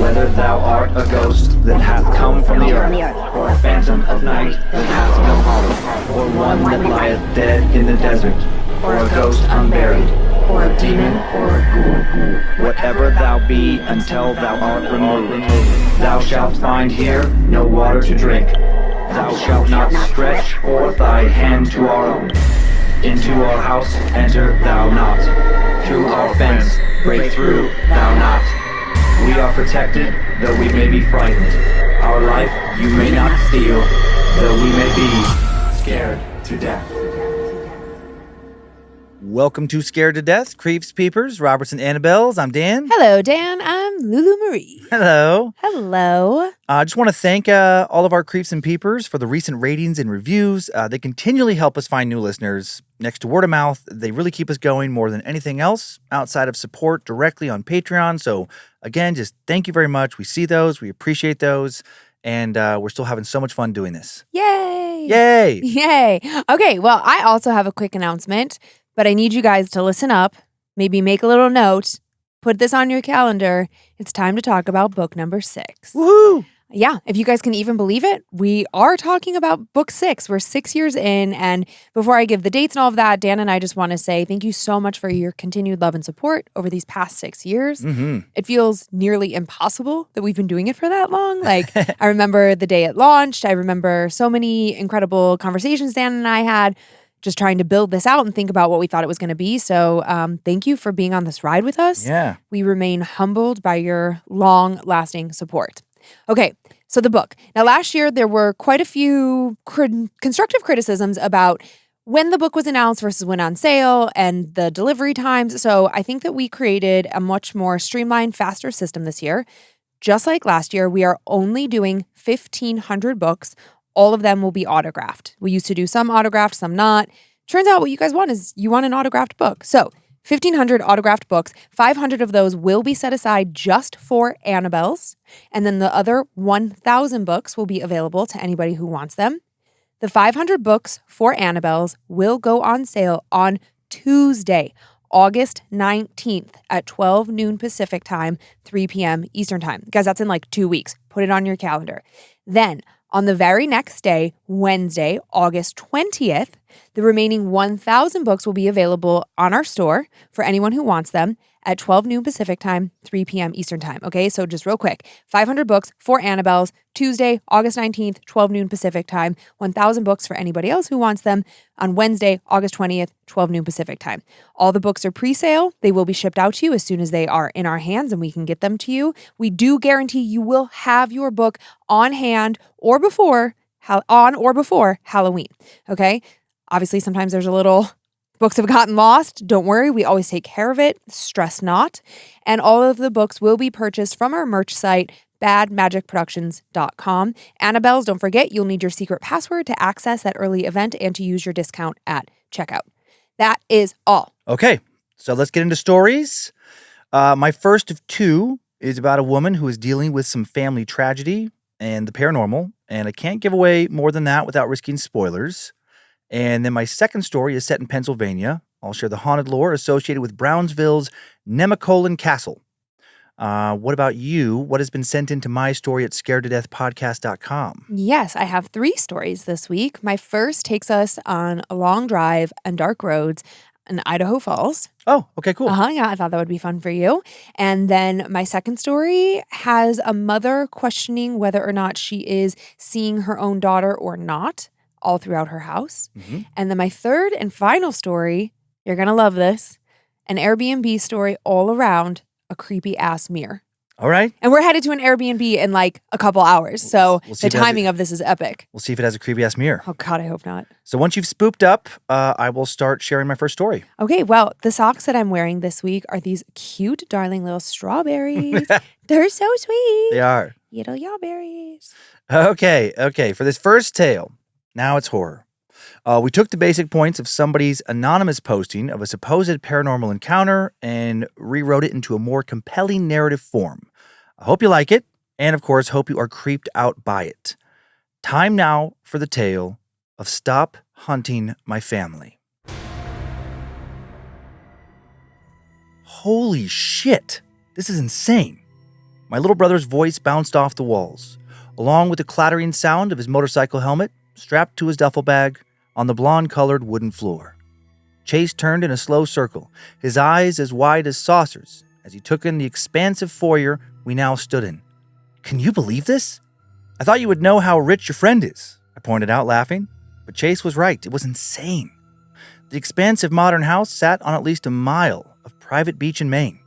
Whether thou art a ghost that hath come from the earth, or a phantom of night that hath no home, or one that lieth dead in the desert, or a ghost unburied, or a demon, or a ghoul, whatever thou be until thou art removed, thou shalt find here no water to drink. Thou shalt not stretch forth thy hand to our own. Into our house enter thou not. Through our fence break through thou not. We are protected, though we may be frightened. Our life you may not steal, though we may be scared to death. Welcome to Scared to Death, Creeps, Peepers, Roberts, and Annabelles. I'm Dan. Hello, Dan. I'm Lulu Marie. Hello. Hello. I just want to thank all of our Creeps and Peepers for the recent ratings and reviews. They continually help us find new listeners. Next to word of mouth, they really keep us going more than anything else outside of support directly on Patreon. So again, just thank you very much. We see those. We appreciate those. And we're still having so much fun doing this. Yay. Yay. Yay. Okay, well, I also have a quick announcement, but I need you guys to listen up, maybe make a little note, put this on your calendar. It's time to talk about book number 6. Woohoo! Yeah, if you guys can even believe it, we are talking about book 6. We're 6 years in, and before I give the dates and all of that, Dan and I just want to say thank you so much for your continued love and support over these past 6 years. Mm-hmm. It feels nearly impossible that we've been doing it for that long. Like, I remember the day it launched. I remember so many incredible conversations Dan and I had just trying to build this out and think about what we thought it was going to be. So thank you for being on this ride with us. Yeah. We remain humbled by your long-lasting support. Okay, so the book. Now, last year, there were quite a few constructive criticisms about when the book was announced versus when on sale and the delivery times. So I think that we created a much more streamlined, faster system this year. Just like last year, we are only doing 1,500 books. All of them will be autographed. We used to do some autographed, some not. Turns out what you guys want is you want an autographed book. So 1,500 autographed books, 500 of those will be set aside just for Annabelles. And then the other 1,000 books will be available to anybody who wants them. The 500 books for Annabelles will go on sale on Tuesday, August 19th at 12 noon Pacific time, 3 p.m. Eastern time. Guys, that's in like 2 weeks. Put it on your calendar. Then on the very next day, Wednesday, August 20th, the remaining 1,000 books will be available on our store for anyone who wants them at 12 noon Pacific time, 3 p.m. Eastern time. Okay, so just real quick, 500 books for Annabelles, Tuesday, August 19th, 12 noon Pacific time, 1,000 books for anybody else who wants them on Wednesday, August 20th, 12 noon Pacific time. All the books are pre-sale. They will be shipped out to you as soon as they are in our hands and we can get them to you. We do guarantee you will have your book on hand or before Halloween. Okay, obviously sometimes there's a little books have gotten lost. Don't worry. We always take care of it. Stress not. And all of the books will be purchased from our merch site, badmagicproductions.com. Annabelles, don't forget, you'll need your secret password to access that early event and to use your discount at checkout. That is all. Okay, so let's get into stories. My first of 2 is about a woman who is dealing with some family tragedy and the paranormal. And I can't give away more than that without risking spoilers. And then my second story is set in Pennsylvania. I'll share the haunted lore associated with Brownsville's Nemacolin Castle. What about you? What has been sent into my story at scaredtodeathpodcast.com? Yes, I have 3 stories this week. My first takes us on a long drive and dark roads in Idaho Falls. Oh, okay, cool. Yeah, I thought that would be fun for you. And then my second story has a mother questioning whether or not she is seeing her own daughter or not, all throughout her house. Mm-hmm. And then my third and final story, you're going to love this, an Airbnb story all around a creepy ass mirror. All right. And we're headed to an Airbnb in like a couple hours. So the timing of this is epic. We'll see if it has a creepy ass mirror. Oh God, I hope not. So once you've spooked up, I will start sharing my first story. Okay, well, the socks that I'm wearing this week are these cute, darling little strawberries. They're so sweet. They are. Little yawberries. Okay. For this first tale, now it's horror. We took the basic points of somebody's anonymous posting of a supposed paranormal encounter and rewrote it into a more compelling narrative form. I hope you like it, and of course, hope you are creeped out by it. Time now for the tale of Stop Hunting My Family. Holy shit, this is insane. My little brother's voice bounced off the walls, along with the clattering sound of his motorcycle helmet strapped to his duffel bag on the blonde-colored wooden floor. Chase turned in a slow circle, his eyes as wide as saucers, as he took in the expansive foyer we now stood in. "Can you believe this? I thought you would know how rich your friend is," I pointed out, laughing. But Chase was right. It was insane. The expansive modern house sat on at least a mile of private beach in Maine.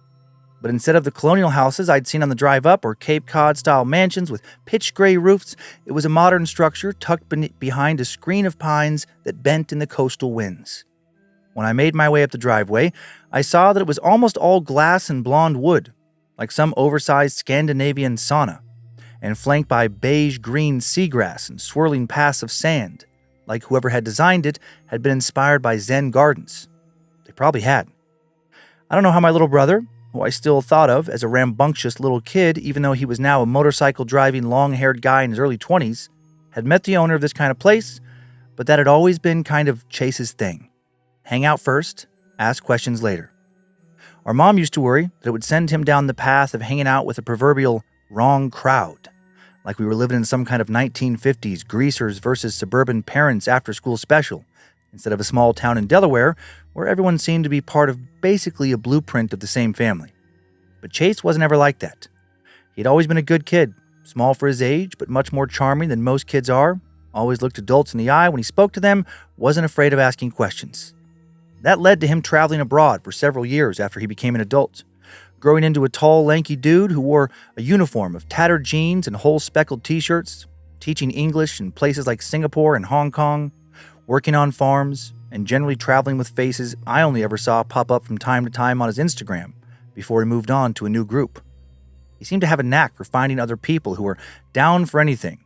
But instead of the colonial houses I'd seen on the drive up or Cape Cod-style mansions with pitch gray roofs, it was a modern structure tucked behind a screen of pines that bent in the coastal winds. When I made my way up the driveway, I saw that it was almost all glass and blonde wood, like some oversized Scandinavian sauna, and flanked by beige-green seagrass and swirling paths of sand, like whoever had designed it had been inspired by Zen gardens. They probably had. I don't know how my little brother, who I still thought of as a rambunctious little kid even though he was now a motorcycle-driving, long-haired guy in his early 20s, had met the owner of this kind of place, but that had always been kind of Chase's thing. Hang out first, ask questions later. Our mom used to worry that it would send him down the path of hanging out with a proverbial wrong crowd, like we were living in some kind of 1950s greasers versus suburban parents after-school special, instead of a small town in Delaware where everyone seemed to be part of basically a blueprint of the same family. But Chase wasn't ever like that. He'd always been a good kid, small for his age, but much more charming than most kids are, always looked adults in the eye when he spoke to them, wasn't afraid of asking questions. That led to him traveling abroad for several years after he became an adult, growing into a tall, lanky dude who wore a uniform of tattered jeans and whole-speckled t-shirts, teaching English in places like Singapore and Hong Kong, working on farms, and generally traveling with faces I only ever saw pop up from time to time on his Instagram before he moved on to a new group. He seemed to have a knack for finding other people who were down for anything,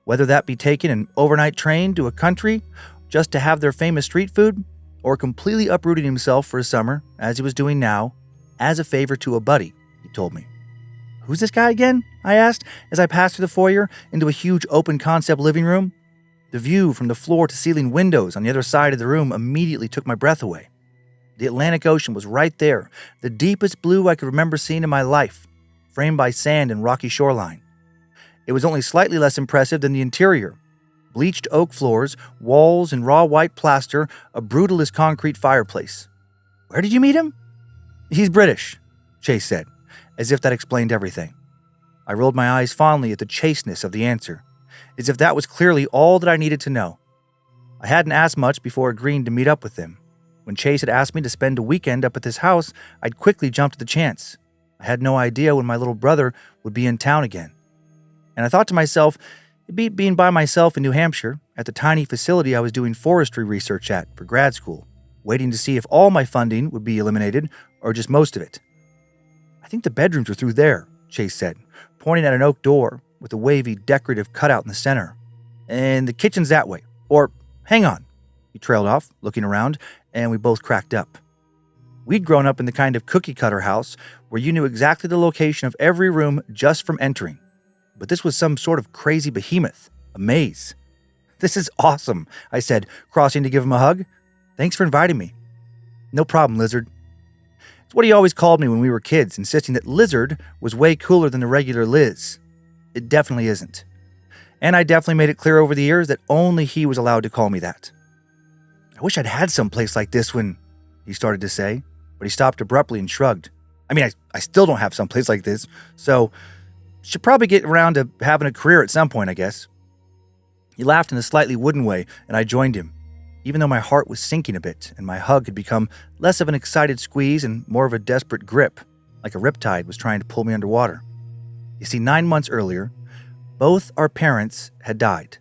whether that be taking an overnight train to a country just to have their famous street food, or completely uprooting himself for a summer, as he was doing now, as a favor to a buddy, he told me. "Who's this guy again?" I asked as I passed through the foyer into a huge open-concept living room. The view from the floor-to-ceiling windows on the other side of the room immediately took my breath away. The Atlantic Ocean was right there, the deepest blue I could remember seeing in my life, framed by sand and rocky shoreline. It was only slightly less impressive than the interior. Bleached oak floors, walls in raw white plaster, a brutalist concrete fireplace. "Where did you meet him?" "He's British," Chase said, as if that explained everything. I rolled my eyes fondly at the chasteness of the answer, as if that was clearly all that I needed to know. I hadn't asked much before agreeing to meet up with him. When Chase had asked me to spend a weekend up at his house, I'd quickly jumped at the chance. I had no idea when my little brother would be in town again. And I thought to myself, it beat being by myself in New Hampshire at the tiny facility I was doing forestry research at for grad school, waiting to see if all my funding would be eliminated or just most of it. "I think the bedrooms are through there," Chase said, pointing at an oak door with a wavy decorative cutout in the center. "And the kitchen's that way. Or, hang on." He trailed off, looking around, and we both cracked up. We'd grown up in the kind of cookie-cutter house where you knew exactly the location of every room just from entering. But this was some sort of crazy behemoth, a maze. "This is awesome," I said, crossing to give him a hug. "Thanks for inviting me." "No problem, Lizard." It's what he always called me when we were kids, insisting that Lizard was way cooler than the regular Liz. It definitely isn't. And I definitely made it clear over the years that only he was allowed to call me that. "I wish I'd had some place like this when," he started to say, but he stopped abruptly and shrugged. I still don't have some place like this, so should probably get around to having a career at some point, I guess. He laughed in a slightly wooden way, and I joined him, even though my heart was sinking a bit and my hug had become less of an excited squeeze and more of a desperate grip, like a riptide was trying to pull me underwater. You see, 9 months earlier, both our parents had died,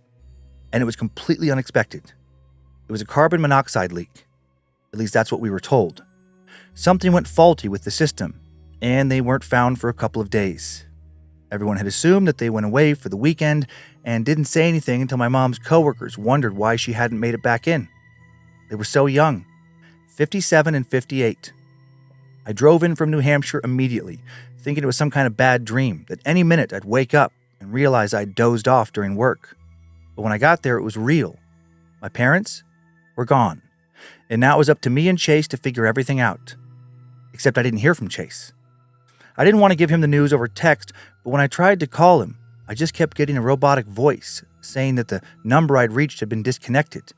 and it was completely unexpected. It was a carbon monoxide leak. At least that's what we were told. Something went faulty with the system, and they weren't found for a couple of days. Everyone had assumed that they went away for the weekend and didn't say anything until my mom's coworkers wondered why she hadn't made it back in. They were so young, 57 and 58. I drove in from New Hampshire immediately, thinking it was some kind of bad dream, that any minute I'd wake up and realize I'd dozed off during work. But when I got there, it was real. My parents were gone, and now it was up to me and Chase to figure everything out. Except I didn't hear from Chase. I didn't want to give him the news over text, but when I tried to call him, I just kept getting a robotic voice saying that the number I'd reached had been disconnected.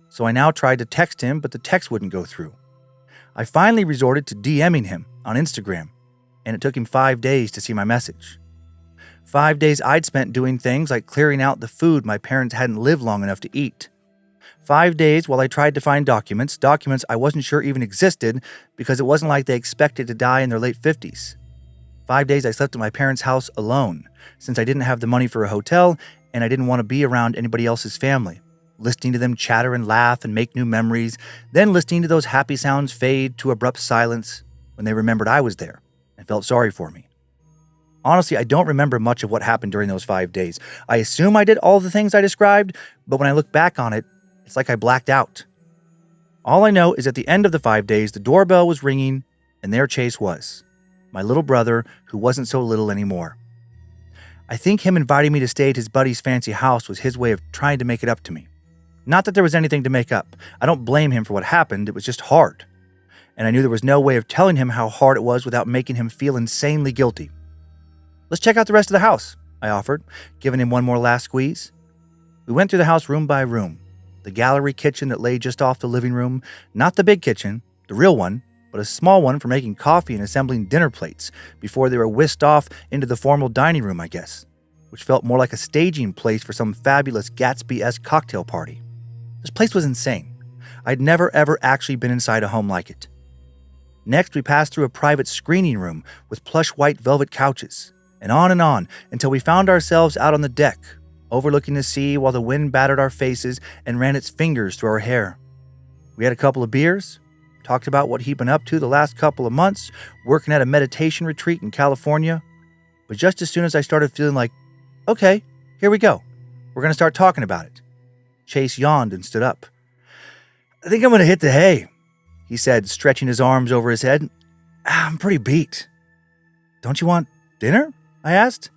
So I now tried to text him, but the text wouldn't go through. I finally resorted to DMing him on Instagram, and it took him 5 days to see my message. 5 days I'd spent doing things like clearing out the food my parents hadn't lived long enough to eat. 5 days while I tried to find documents I wasn't sure even existed because it wasn't like they expected to die in their late 50s. 5 days I slept at my parents' house alone, since I didn't have the money for a hotel and I didn't want to be around anybody else's family, listening to them chatter and laugh and make new memories, then listening to those happy sounds fade to abrupt silence when they remembered I was there and felt sorry for me. Honestly, I don't remember much of what happened during those 5 days. I assume I did all the things I described, but when I look back on it, it's like I blacked out. All I know is at the end of the 5 days, the doorbell was ringing, and there Chase was, my little brother who wasn't so little anymore. I think him inviting me to stay at his buddy's fancy house was his way of trying to make it up to me. Not that there was anything to make up. I don't blame him for what happened, it was just hard. And I knew there was no way of telling him how hard it was without making him feel insanely guilty. "Let's check out the rest of the house," I offered, giving him one more last squeeze. We went through the house room by room. The gallery kitchen that lay just off the living room, not the big kitchen, the real one, but a small one for making coffee and assembling dinner plates before they were whisked off into the formal dining room, I guess, which felt more like a staging place for some fabulous Gatsby-esque cocktail party. This place was insane. I'd never ever actually been inside a home like it. Next, we passed through a private screening room with plush white velvet couches, and on until we found ourselves out on the deck, overlooking the sea while the wind battered our faces and ran its fingers through our hair. We had a couple of beers, talked about what he'd been up to the last couple of months, working at a meditation retreat in California. But just as soon as I started feeling like, okay, here we go, we're going to start talking about it, Chase yawned and stood up. "I think I'm going to hit the hay," he said, stretching his arms over his head. "I'm pretty beat." "Don't you want dinner?" I asked.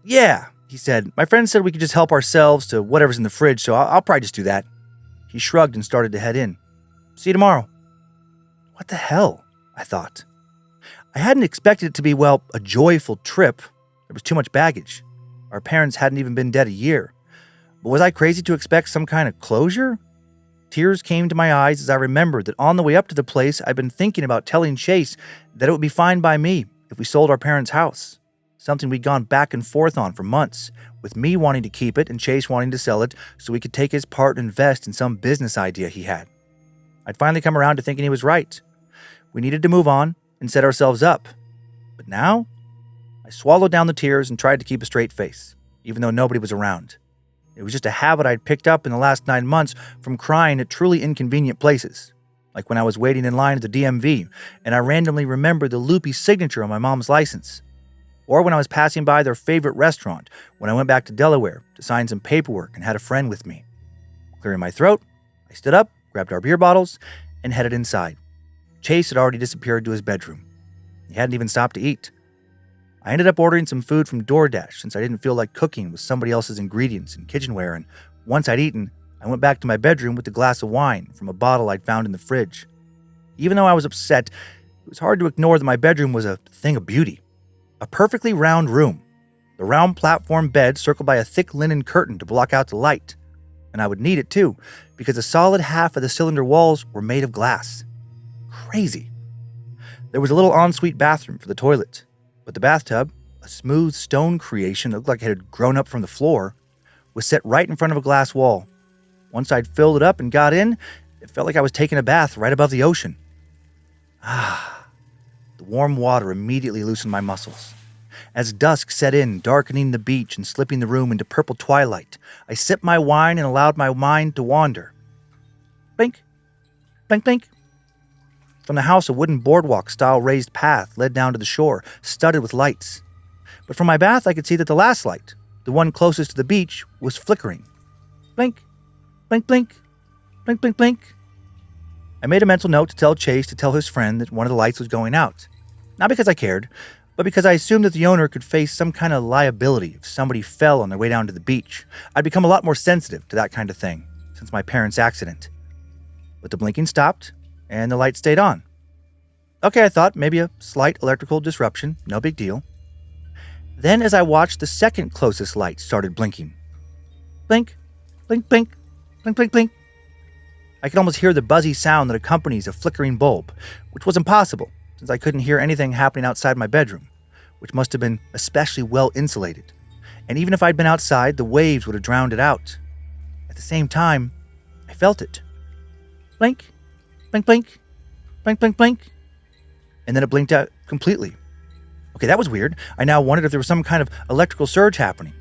Yeah, he said. "My friend said we could just help ourselves to whatever's in the fridge, so I'll probably just do that." He shrugged and started to head in. "See you tomorrow." What the hell? I thought. I hadn't expected it to be, well, a joyful trip. There was too much baggage. Our parents hadn't even been dead a year. But was I crazy to expect some kind of closure? Tears came to my eyes as I remembered that on the way up to the place, I'd been thinking about telling Chase that it would be fine by me if we sold our parents' house. Something we'd gone back and forth on for months, with me wanting to keep it and Chase wanting to sell it so we could take his part and invest in some business idea he had. I'd finally come around to thinking he was right. We needed to move on and set ourselves up. But now, I swallowed down the tears and tried to keep a straight face, even though nobody was around. It was just a habit I'd picked up in the last 9 months from crying at truly inconvenient places, like when I was waiting in line at the DMV and I randomly remembered the loopy signature on my mom's license, or when I was passing by their favorite restaurant when I went back to Delaware to sign some paperwork and had a friend with me. Clearing my throat, I stood up, grabbed our beer bottles, and headed inside. Chase had already disappeared to his bedroom. He hadn't even stopped to eat. I ended up ordering some food from DoorDash since I didn't feel like cooking with somebody else's ingredients and kitchenware, and once I'd eaten, I went back to my bedroom with a glass of wine from a bottle I'd found in the fridge. Even though I was upset, it was hard to ignore that my bedroom was a thing of beauty. A perfectly round room, the round platform bed circled by a thick linen curtain to block out the light. And I would need it too, because a solid half of the cylinder walls were made of glass. Crazy. There was a little ensuite bathroom for the toilet, but the bathtub, a smooth stone creation that looked like it had grown up from the floor, was set right in front of a glass wall. Once I'd filled it up and got in, it felt like I was taking a bath right above the ocean. The warm water immediately loosened my muscles. As dusk set in, darkening the beach and slipping the room into purple twilight, I sipped my wine and allowed my mind to wander. Blink, blink, blink. From the house, a wooden boardwalk-style raised path led down to the shore, studded with lights. But from my bath, I could see that the last light, the one closest to the beach, was flickering. Blink, blink, blink, blink, blink, blink. I made a mental note to tell Chase to tell his friend that one of the lights was going out. Not because I cared, but because I assumed that the owner could face some kind of liability if somebody fell on their way down to the beach. I'd become a lot more sensitive to that kind of thing since my parents' accident. But the blinking stopped, and the light stayed on. Okay, I thought, maybe a slight electrical disruption, no big deal. Then as I watched, the second closest light started blinking. Blink, blink, blink, blink, blink, blink. I could almost hear the buzzy sound that accompanies a flickering bulb, which was impossible since I couldn't hear anything happening outside my bedroom, which must have been especially well insulated. And even if I'd been outside, the waves would have drowned it out. At the same time, I felt it. Blink, blink, blink, blink, blink, blink. And then it blinked out completely. Okay, that was weird. I now wondered if there was some kind of electrical surge happening.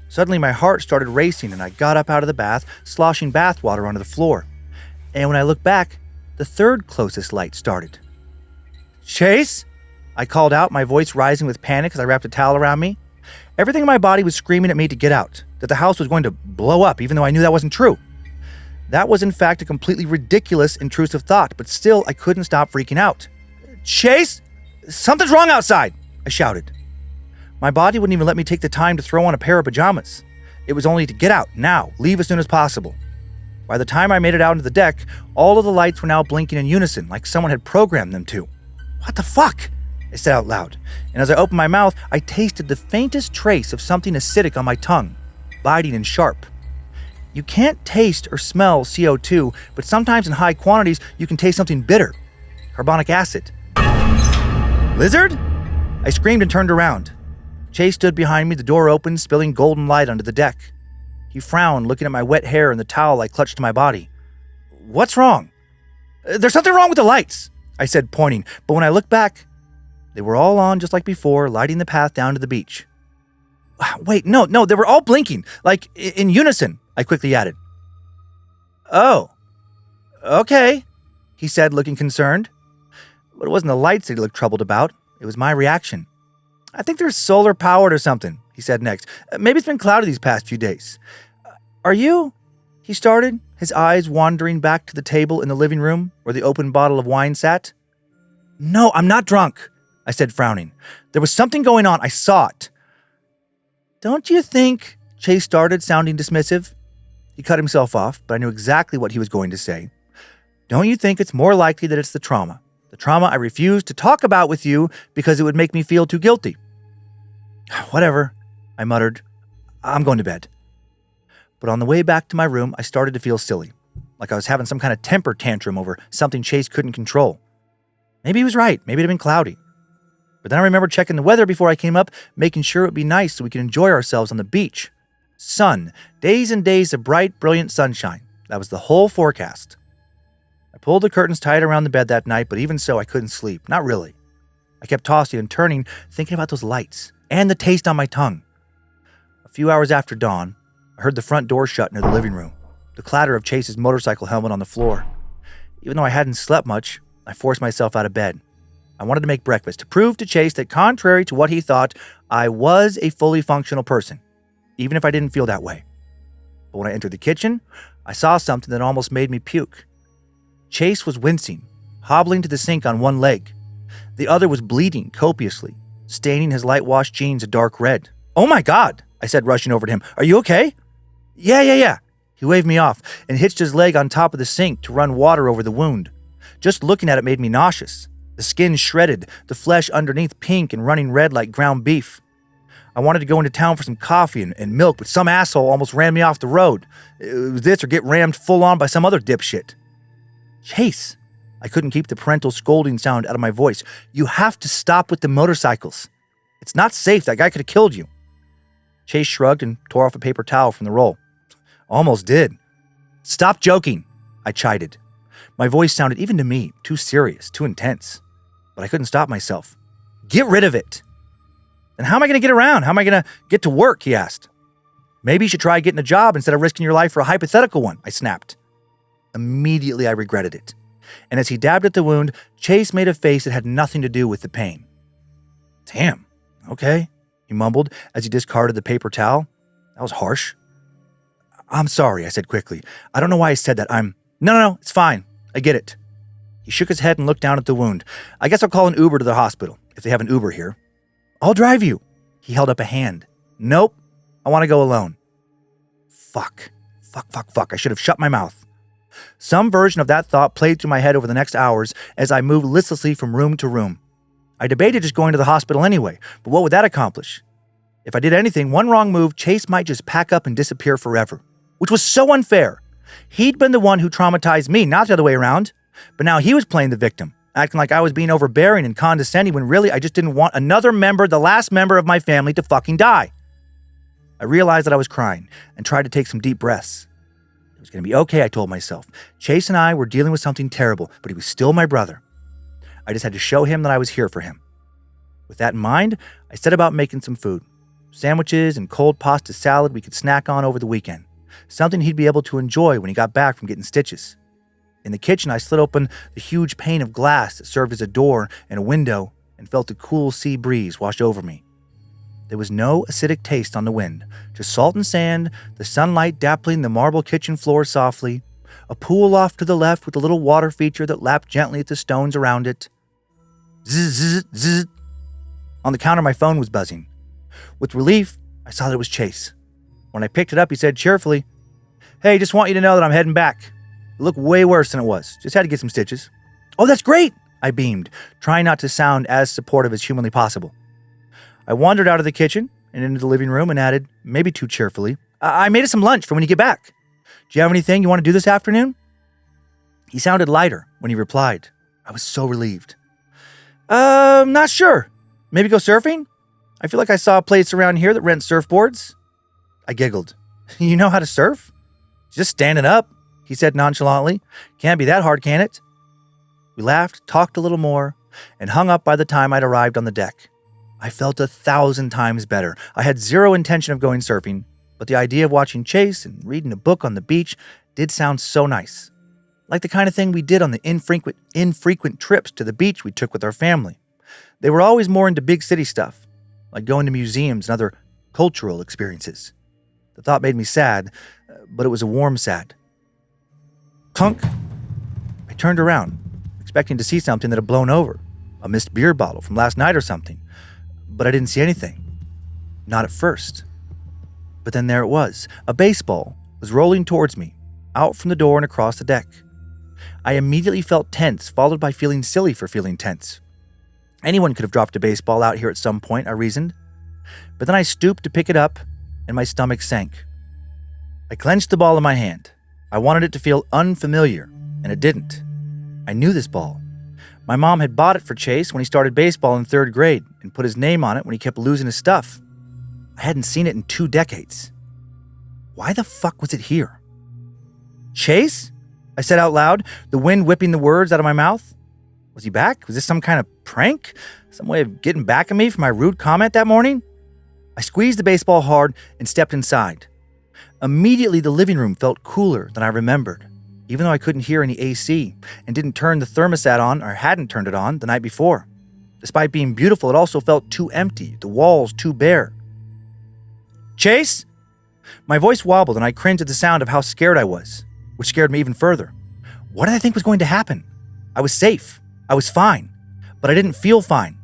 Suddenly my heart started racing and I got up out of the bath, sloshing bath water onto the floor. And when I looked back, the third closest light started. Chase? I called out, my voice rising with panic as I wrapped a towel around me. Everything in my body was screaming at me to get out, that the house was going to blow up, even though I knew that wasn't true. That was in fact a completely ridiculous, intrusive thought, but still I couldn't stop freaking out. Chase? Something's wrong outside, I shouted. My body wouldn't even let me take the time to throw on a pair of pajamas. It was only to get out, now, leave as soon as possible. By the time I made it out into the deck, all of the lights were now blinking in unison, like someone had programmed them to. What the fuck? I said out loud, and as I opened my mouth, I tasted the faintest trace of something acidic on my tongue, biting and sharp. You can't taste or smell CO2, but sometimes in high quantities, you can taste something bitter. Carbonic acid. Lizard? I screamed and turned around. Chase stood behind me, the door open, spilling golden light onto the deck. He frowned, looking at my wet hair and the towel I clutched to my body. What's wrong? There's something wrong with the lights, I said, pointing, but when I looked back, they were all on just like before, lighting the path down to the beach. Wait, no, they were all blinking, like in unison, I quickly added. Oh, okay, he said, looking concerned. But it wasn't the lights that he looked troubled about. It was my reaction. I think they're solar powered or something, he said next. Maybe it's been cloudy these past few days. Are you? He started, his eyes wandering back to the table in the living room where the open bottle of wine sat. No, I'm not drunk, I said, frowning. There was something going on. I saw it. Don't you think? Chase started, sounding dismissive. He cut himself off, but I knew exactly what he was going to say. Don't you think it's more likely that it's the trauma? The trauma I refuse to talk about with you because it would make me feel too guilty. Whatever, I muttered. I'm going to bed. But on the way back to my room, I started to feel silly, like I was having some kind of temper tantrum over something Chase couldn't control. Maybe he was right. Maybe it had been cloudy. But then I remembered checking the weather before I came up, making sure it would be nice so we could enjoy ourselves on the beach. Sun. Days and days of bright, brilliant sunshine. That was the whole forecast. I pulled the curtains tight around the bed that night, but even so, I couldn't sleep. Not really. I kept tossing and turning, thinking about those lights and the taste on my tongue. A few hours after dawn, I heard the front door shut near the living room, the clatter of Chase's motorcycle helmet on the floor. Even though I hadn't slept much, I forced myself out of bed. I wanted to make breakfast to prove to Chase that contrary to what he thought, I was a fully functional person, even if I didn't feel that way. But when I entered the kitchen, I saw something that almost made me puke. Chase was wincing, hobbling to the sink on one leg. The other was bleeding copiously, staining his light-washed jeans a dark red. Oh my God, I said, rushing over to him. Are you okay? Yeah. He waved me off and hitched his leg on top of the sink to run water over the wound. Just looking at it made me nauseous. The skin shredded, the flesh underneath pink and running red like ground beef. I wanted to go into town for some coffee and milk, but some asshole almost ran me off the road. It was this or get rammed full on by some other dipshit. Chase, I couldn't keep the parental scolding sound out of my voice. You have to stop with the motorcycles. It's not safe. That guy could have killed you. Chase shrugged and tore off a paper towel from the roll. Almost did. Stop joking, I chided. My voice sounded, even to me, too serious, too intense. But I couldn't stop myself. Get rid of it. Then how am I going to get around? How am I going to get to work? He asked. Maybe you should try getting a job instead of risking your life for a hypothetical one, I snapped. Immediately I regretted it. And as he dabbed at the wound, Chase made a face that had nothing to do with the pain. Damn, okay, he mumbled as he discarded the paper towel. That was harsh. I'm sorry, I said quickly. I don't know why I said that. No, it's fine. I get it. He shook his head and looked down at the wound. I guess I'll call an Uber to the hospital, if they have an Uber here. I'll drive you. He held up a hand. Nope, I want to go alone. Fuck. I should have shut my mouth. Some version of that thought played through my head over the next hours as I moved listlessly from room to room. I debated just going to the hospital anyway, but what would that accomplish? If I did anything, one wrong move, Chase might just pack up and disappear forever, which was so unfair. He'd been the one who traumatized me, not the other way around. But now he was playing the victim, acting like I was being overbearing and condescending when really I just didn't want another member, the last member of my family, to fucking die. I realized that I was crying and tried to take some deep breaths. It was going to be okay, I told myself. Chase and I were dealing with something terrible, but he was still my brother. I just had to show him that I was here for him. With that in mind, I set about making some food. Sandwiches and cold pasta salad we could snack on over the weekend. Something he'd be able to enjoy when he got back from getting stitches. In the kitchen, I slid open the huge pane of glass that served as a door and a window and felt the cool sea breeze wash over me. There was no acidic taste on the wind, just salt and sand, the sunlight dappling the marble kitchen floor softly, a pool off to the left with a little water feature that lapped gently at the stones around it. Zzz, zzz, zzz. On the counter, my phone was buzzing. With relief, I saw that it was Chase. When I picked it up, he said cheerfully, "Hey, just want you to know that I'm heading back. It looked way worse than it was. Just had to get some stitches." "Oh, that's great," I beamed, trying not to sound as supportive as humanly possible. I wandered out of the kitchen and into the living room and added, maybe too cheerfully, "I made us some lunch for when you get back. Do you have anything you want to do this afternoon?" He sounded lighter when he replied. I was so relieved. Not sure. Maybe go surfing? I feel like I saw a place around here that rents surfboards." I giggled. "You know how to surf?" "Just standing up," he said nonchalantly. "Can't be that hard, can it?" We laughed, talked a little more, and hung up by the time I'd arrived on the deck. I felt 1,000 times better. I had zero intention of going surfing, but the idea of watching Chase and reading a book on the beach did sound so nice. Like the kind of thing we did on the infrequent trips to the beach we took with our family. They were always more into big city stuff, like going to museums and other cultural experiences. The thought made me sad, but it was a warm sad. Clunk! I turned around, expecting to see something that had blown over, a missed beer bottle from last night or something, but I didn't see anything. Not at first. But then there it was. A baseball was rolling towards me, out from the door and across the deck. I immediately felt tense, followed by feeling silly for feeling tense. Anyone could have dropped a baseball out here at some point, I reasoned. But then I stooped to pick it up, and my stomach sank. I clenched the ball in my hand. I wanted it to feel unfamiliar, and it didn't. I knew this ball. My mom had bought it for Chase when he started baseball in 3rd grade and put his name on it when he kept losing his stuff. I hadn't seen it in 2 decades. Why the fuck was it here? "Chase?" I said out loud, the wind whipping the words out of my mouth. Was he back? Was this some kind of prank? Some way of getting back at me for my rude comment that morning? I squeezed the baseball hard and stepped inside. Immediately, the living room felt cooler than I remembered, even though I couldn't hear any AC and didn't turn the thermostat on or hadn't turned it on the night before. Despite being beautiful, it also felt too empty, the walls too bare. "Chase?" My voice wobbled and I cringed at the sound of how scared I was, which scared me even further. What did I think was going to happen? I was safe. I was fine. But I didn't feel fine.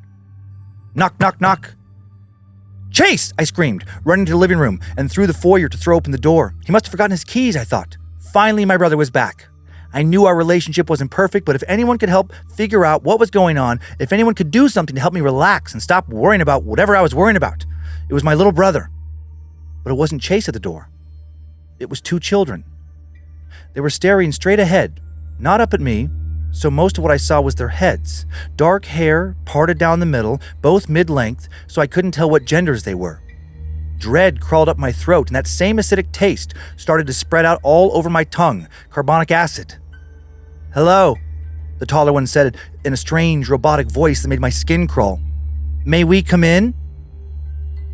Knock, knock, knock. "Chase!" I screamed, running to the living room and through the foyer to throw open the door. He must have forgotten his keys, I thought. Finally, my brother was back. I knew our relationship wasn't perfect, but if anyone could help figure out what was going on, if anyone could do something to help me relax and stop worrying about whatever I was worrying about, it was my little brother. But it wasn't Chase at the door. It was 2 children. They were staring straight ahead, not up at me, so most of what I saw was their heads. Dark hair, parted down the middle, both mid-length, so I couldn't tell what genders they were. Dread crawled up my throat, and that same acidic taste started to spread out all over my tongue, carbonic acid. "Hello," the taller one said in a strange, robotic voice that made my skin crawl. "May we come in?"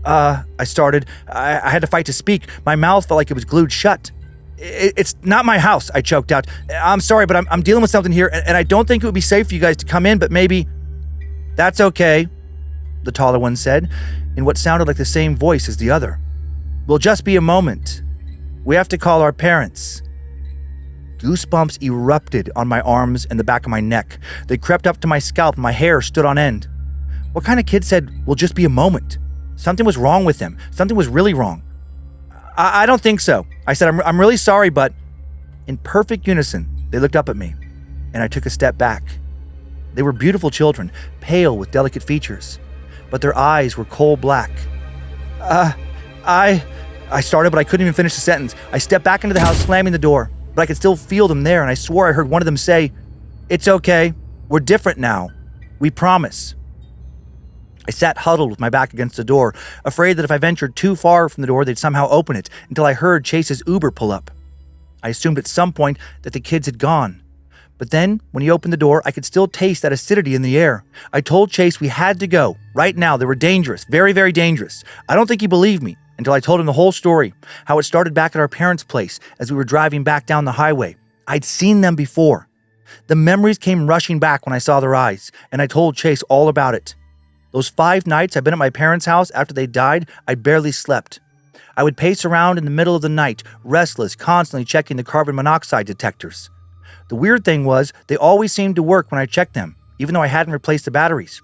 I started. I had to fight to speak. My mouth felt like it was glued shut. It's not my house," I choked out. "I'm sorry, but I'm dealing with something here, and I don't think it would be safe for you guys to come in, but maybe..." "That's okay," the taller one said, in what sounded like the same voice as the other. "We'll just be a moment. We have to call our parents." Goosebumps erupted on my arms and the back of my neck. They crept up to my scalp and my hair stood on end. What kind of kid said, "We'll just be a moment"? Something was wrong with him. Something was really wrong. I don't think so. I said, I'm really sorry, but..." In perfect unison, they looked up at me, and I took a step back. They were beautiful children, pale with delicate features, but their eyes were coal black. I started, but I couldn't even finish the sentence. I stepped back into the house, slamming the door, but I could still feel them there, and I swore I heard one of them say, "It's okay. We're different now. We promise." I sat huddled with my back against the door, afraid that if I ventured too far from the door, they'd somehow open it, until I heard Chase's Uber pull up. I assumed at some point that the kids had gone. But then, when he opened the door, I could still taste that acidity in the air. I told Chase we had to go. Right now, they were dangerous. Very, very dangerous. I don't think he believed me until I told him the whole story, how it started back at our parents' place as we were driving back down the highway. I'd seen them before. The memories came rushing back when I saw their eyes, and I told Chase all about it. Those 5 nights I've been at my parents' house after they died, I barely slept. I would pace around in the middle of the night, restless, constantly checking the carbon monoxide detectors. The weird thing was, they always seemed to work when I checked them, even though I hadn't replaced the batteries.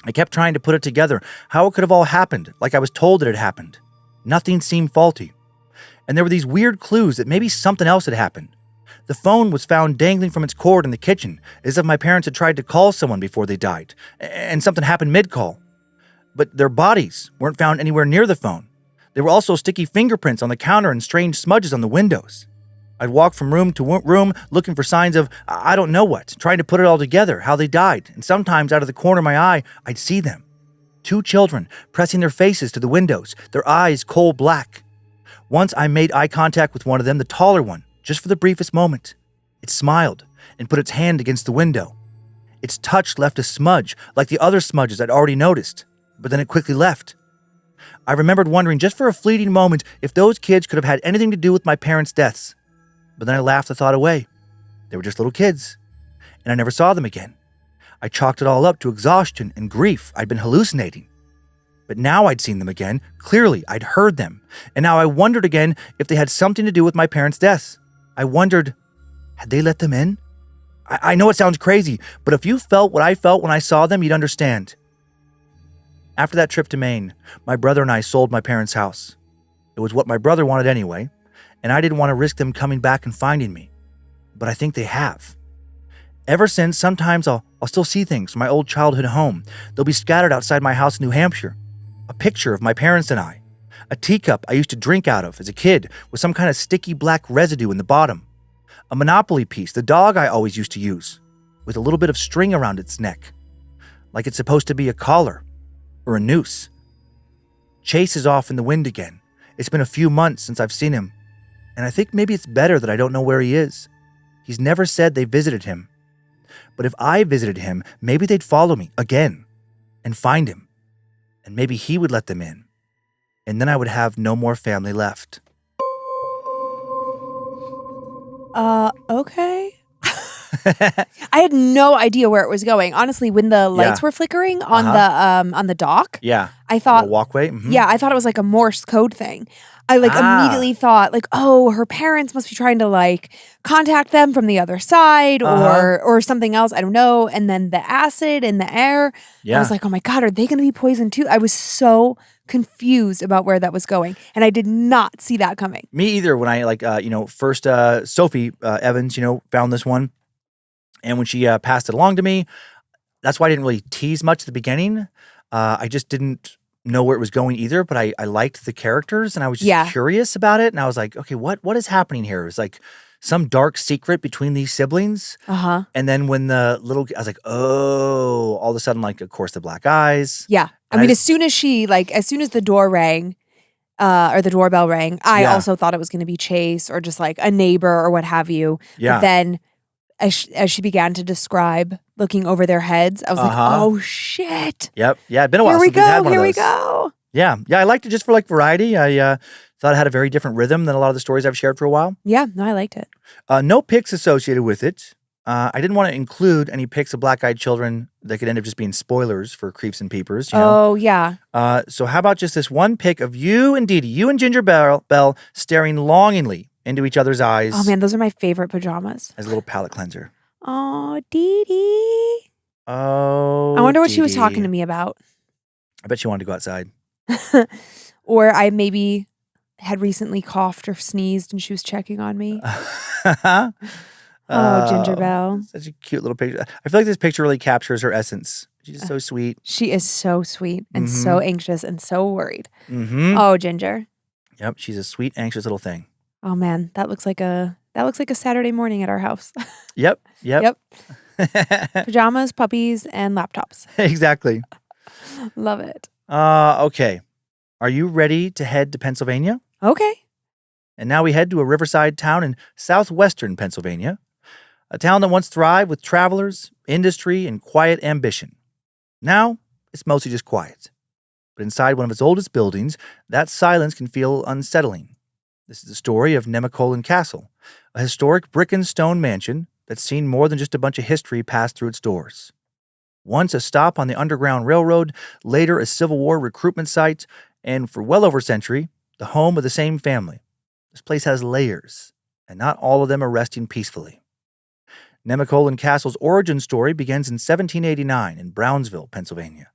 I kept trying to put it together, how it could have all happened, like I was told it had happened. Nothing seemed faulty. And there were these weird clues that maybe something else had happened. The phone was found dangling from its cord in the kitchen, as if my parents had tried to call someone before they died, and something happened mid-call. But their bodies weren't found anywhere near the phone. There were also sticky fingerprints on the counter and strange smudges on the windows. I'd walk from room to room looking for signs of I don't know what, trying to put it all together, how they died, and sometimes out of the corner of my eye, I'd see them. 2 children pressing their faces to the windows, their eyes coal black. Once I made eye contact with one of them, the taller one, just for the briefest moment. It smiled and put its hand against the window. Its touch left a smudge, like the other smudges I'd already noticed, but then it quickly left. I remembered wondering just for a fleeting moment if those kids could have had anything to do with my parents' deaths. But then I laughed the thought away. They were just little kids, and I never saw them again. I chalked it all up to exhaustion and grief. I'd been hallucinating. But now I'd seen them again. Clearly, I'd heard them. And now I wondered again if they had something to do with my parents' deaths. I wondered, had they let them in? I know it sounds crazy, but if you felt what I felt when I saw them, you'd understand. After that trip to Maine, my brother and I sold my parents' house. It was what my brother wanted anyway, and I didn't want to risk them coming back and finding me. But I think they have. Ever since, sometimes I'll still see things from my old childhood home. They'll be scattered outside my house in New Hampshire. A picture of my parents and I. A teacup I used to drink out of as a kid with some kind of sticky black residue in the bottom. A Monopoly piece, the dog I always used to use, with a little bit of string around its neck. Like it's supposed to be a collar or a noose. Chase is off in the wind again. It's been a few months since I've seen him, and I think maybe it's better that I don't know where he is. He's never said they visited him. But if I visited him, maybe they'd follow me again and find him, and maybe he would let them in, and then I would have no more family left. Okay. I had no idea where it was going. Honestly, when the lights were flickering on the dock, I thought walkway. Yeah, I thought it was like a Morse code thing. I immediately thought oh, her parents must be trying to contact them from the other side or something else. I don't know. And then the acid in the air. I was like, oh my God, are they going to be poisoned too? I was so confused about where that was going, and I did not see that coming. Me either. When I first Sophie Evans, found this one, and when she passed it along to me, that's why I didn't really tease much at the beginning. I just didn't know where it was going either, but I liked the characters, and I was just curious about it, and I was like, okay, what is happening here? It was like some dark secret between these siblings. And then when I was like, oh, all of a sudden, of course, the black eyes. Yeah. I mean, as soon as the door rang, or the doorbell rang, I also thought it was going to be Chase or just a neighbor or what have you. Yeah. But then as she began to describe looking over their heads, I was like, oh shit. Yep. Yeah. It'd been a while since we had one of those. Here we go. Yeah. Yeah. I liked it just for variety. I thought it had a very different rhythm than a lot of the stories I've shared for a while. Yeah. No, I liked it. No pics associated with it. I didn't want to include any pics of black-eyed children that could end up just being spoilers for Creeps and Peepers. Oh, yeah. So how about just this one pic of you and Dee Dee, you and Ginger Bell staring longingly into each other's eyes. Oh, man, those are my favorite pajamas. As a little palate cleanser. Oh, Dee Dee. Oh, I wonder what Dee she was Dee. talking to me about. I bet she wanted to go outside. Or I maybe had recently coughed or sneezed and she was checking on me. Oh, Ginger Belle. Such a cute little picture. I feel like this picture really captures her essence. She's just so sweet. She is so sweet and so anxious and so worried. Mm-hmm. Oh, Ginger. Yep, she's a sweet, anxious little thing. Oh man, that looks like a Saturday morning at our house. Yep. Pajamas, puppies, and laptops. Exactly. Love it. Okay. Are you ready to head to Pennsylvania? Okay. And now we head to a riverside town in southwestern Pennsylvania, a town that once thrived with travelers, industry, and quiet ambition. Now, it's mostly just quiet. But inside one of its oldest buildings, that silence can feel unsettling. This is the story of Nemacolin Castle, a historic brick and stone mansion that's seen more than just a bunch of history pass through its doors. Once a stop on the Underground Railroad, later a Civil War recruitment site, and for well over a century, the home of the same family. This place has layers, and not all of them are resting peacefully. Nemacolin Castle's origin story begins in 1789 in Brownsville, Pennsylvania.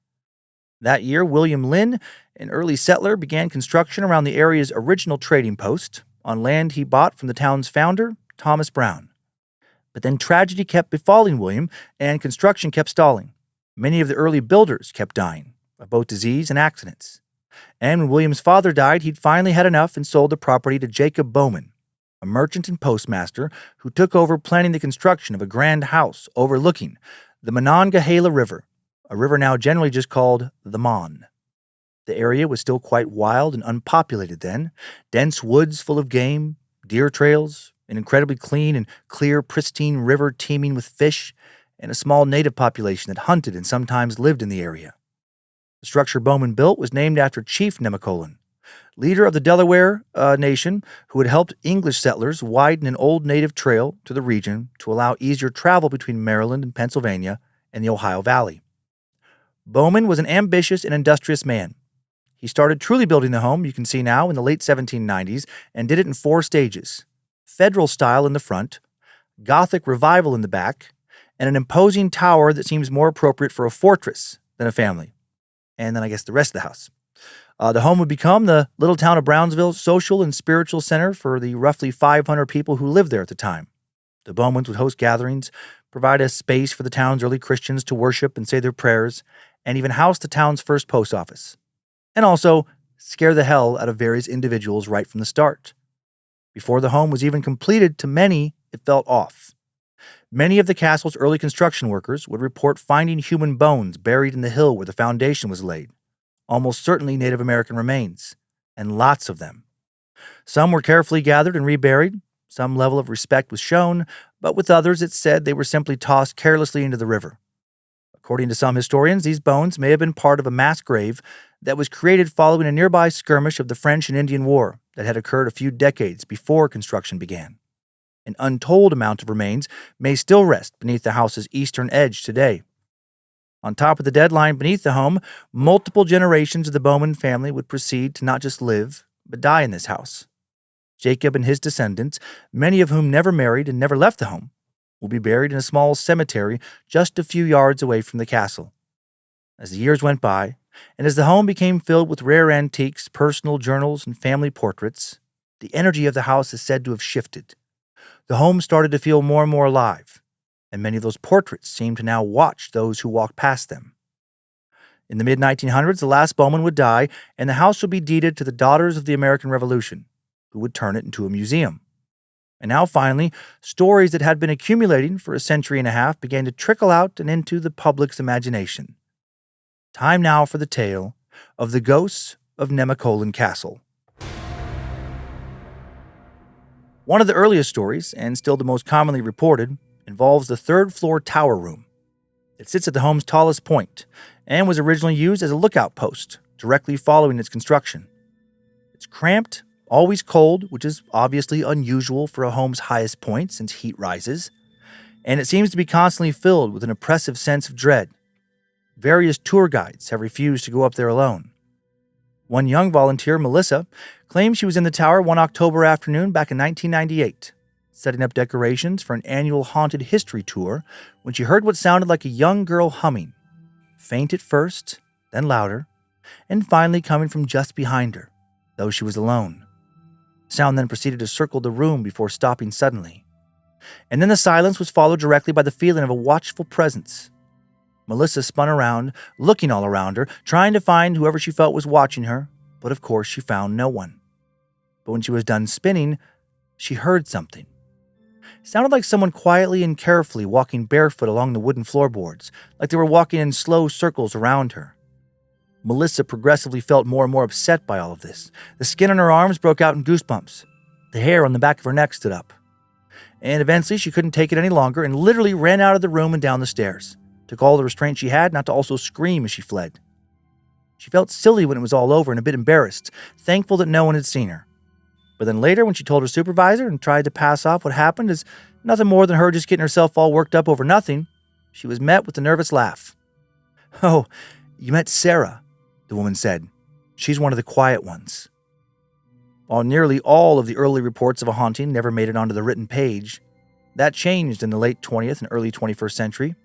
That year, William Lynn, an early settler, began construction around the area's original trading post on land he bought from the town's founder, Thomas Brown. But then tragedy kept befalling William, and construction kept stalling. Many of the early builders kept dying of both disease and accidents. And when William's father died, he'd finally had enough and sold the property to Jacob Bowman, a merchant and postmaster who took over planning the construction of a grand house overlooking the Monongahela River, a river now generally just called the Mon. The area was still quite wild and unpopulated then, dense woods full of game, deer trails, an incredibly clean and clear, pristine river teeming with fish, and a small native population that hunted and sometimes lived in the area. The structure Bowman built was named after Chief Nemacolin, leader of the Delaware Nation, who had helped English settlers widen an old native trail to the region to allow easier travel between Maryland and Pennsylvania and the Ohio Valley. Bowman was an ambitious and industrious man. He started truly building the home you can see now in the late 1790s and did it in 4 stages: Federal style in the front, Gothic revival in the back, and an imposing tower that seems more appropriate for a fortress than a family. And then I guess the rest of the house. The home would become the little town of Brownsville's social and spiritual center for the roughly 500 people who lived there at the time. The Bowmans would host gatherings, provide a space for the town's early Christians to worship and say their prayers, and even house the town's first post office. And also scare the hell out of various individuals right from the start. Before the home was even completed, to many, it felt off. Many of the castle's early construction workers would report finding human bones buried in the hill where the foundation was laid, almost certainly Native American remains, and lots of them. Some were carefully gathered and reburied, some level of respect was shown, but with others it's said they were simply tossed carelessly into the river. According to some historians, these bones may have been part of a mass grave that was created following a nearby skirmish of the French and Indian War that had occurred a few decades before construction began. An untold amount of remains may still rest beneath the house's eastern edge today. On top of the dead line beneath the home, multiple generations of the Bowman family would proceed to not just live, but die in this house. Jacob and his descendants, many of whom never married and never left the home, will be buried in a small cemetery just a few yards away from the castle. As the years went by, and as the home became filled with rare antiques, personal journals, and family portraits, the energy of the house is said to have shifted. The home started to feel more and more alive, and many of those portraits seemed to now watch those who walked past them. In the mid-1900s, the last Bowman would die, and the house would be deeded to the Daughters of the American Revolution, who would turn it into a museum. And now, finally, stories that had been accumulating for a century and a half began to trickle out and into the public's imagination. Time now for the tale of the ghosts of Nemacolin Castle. One of the earliest stories, and still the most commonly reported, involves the third-floor tower room. It sits at the home's tallest point and was originally used as a lookout post directly following its construction. It's cramped, always cold, which is obviously unusual for a home's highest point since heat rises, and it seems to be constantly filled with an oppressive sense of dread. Various tour guides have refused to go up there alone. One young volunteer, Melissa, claims she was in the tower one October afternoon back in 1998, setting up decorations for an annual haunted history tour when she heard what sounded like a young girl humming, faint at first, then louder, and finally coming from just behind her, though she was alone. Sound then proceeded to circle the room before stopping suddenly. And then the silence was followed directly by the feeling of a watchful presence. Melissa spun around, looking all around her, trying to find whoever she felt was watching her, but of course she found no one. But when she was done spinning, she heard something. It sounded like someone quietly and carefully walking barefoot along the wooden floorboards, like they were walking in slow circles around her. Melissa progressively felt more and more upset by all of this. The skin on her arms broke out in goosebumps. The hair on the back of her neck stood up. And eventually she couldn't take it any longer and literally ran out of the room and down the stairs. Took all the restraint she had not to also scream as she fled. She felt silly when it was all over and a bit embarrassed, thankful that no one had seen her. But then later, when she told her supervisor and tried to pass off what happened as nothing more than her just getting herself all worked up over nothing, she was met with a nervous laugh. "Oh, you met Sarah," the woman said. "She's one of the quiet ones." While nearly all of the early reports of a haunting never made it onto the written page, that changed in the late 20th and early 21st century.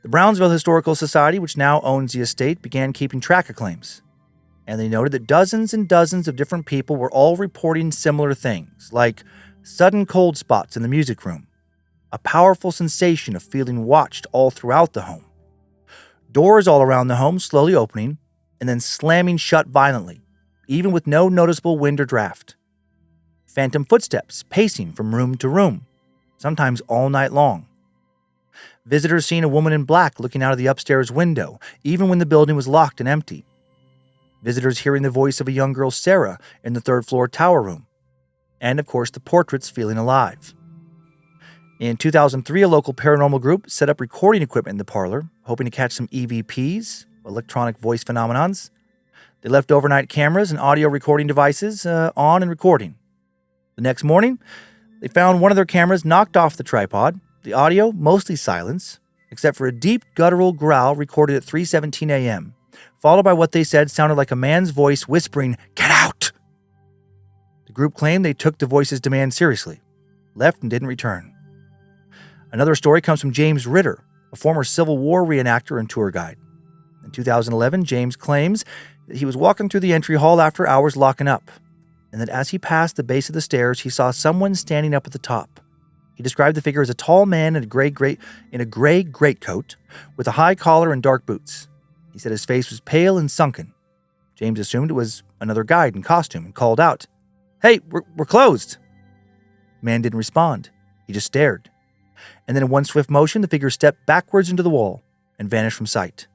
The Brownsville Historical Society, which now owns the estate, began keeping track of claims. And they noted that dozens and dozens of different people were all reporting similar things, like sudden cold spots in the music room, a powerful sensation of feeling watched all throughout the home, doors all around the home slowly opening and then slamming shut violently, even with no noticeable wind or draft, phantom footsteps pacing from room to room, sometimes all night long, visitors seeing a woman in black looking out of the upstairs window, even when the building was locked and empty, visitors hearing the voice of a young girl, Sarah, in the third-floor tower room, and, of course, the portraits feeling alive. In 2003, a local paranormal group set up recording equipment in the parlor, hoping to catch some EVPs, electronic voice phenomenons. They left overnight cameras and audio recording devices on and recording. The next morning, they found one of their cameras knocked off the tripod, the audio mostly silence, except for a deep guttural growl recorded at 3:17 a.m., followed by what they said sounded like a man's voice whispering, "Get out!" The group claimed they took the voice's demand seriously, left and didn't return. Another story comes from James Ritter, a former Civil War reenactor and tour guide. In 2011, James claims that he was walking through the entry hall after hours locking up, and that as he passed the base of the stairs, he saw someone standing up at the top. He described the figure as a tall man in a gray greatcoat with a high collar and dark boots. He said his face was pale and sunken. James assumed it was another guide in costume and called out, "Hey, we're closed." The man didn't respond. He just stared. And then in one swift motion, the figure stepped backwards into the wall and vanished from sight.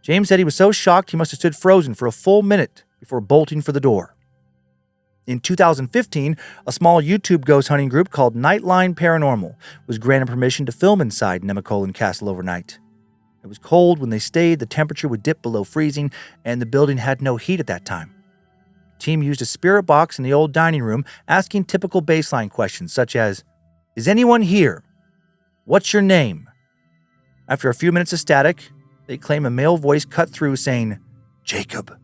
James said he was so shocked he must have stood frozen for a full minute before bolting for the door. In 2015, a small YouTube ghost hunting group called Nightline Paranormal was granted permission to film inside Nemacolin Castle overnight. It was cold when they stayed, the temperature would dip below freezing, and the building had no heat at that time. The team used a spirit box in the old dining room, asking typical baseline questions such as, "Is anyone here? What's your name?" After a few minutes of static, they claim a male voice cut through saying, "Jacob."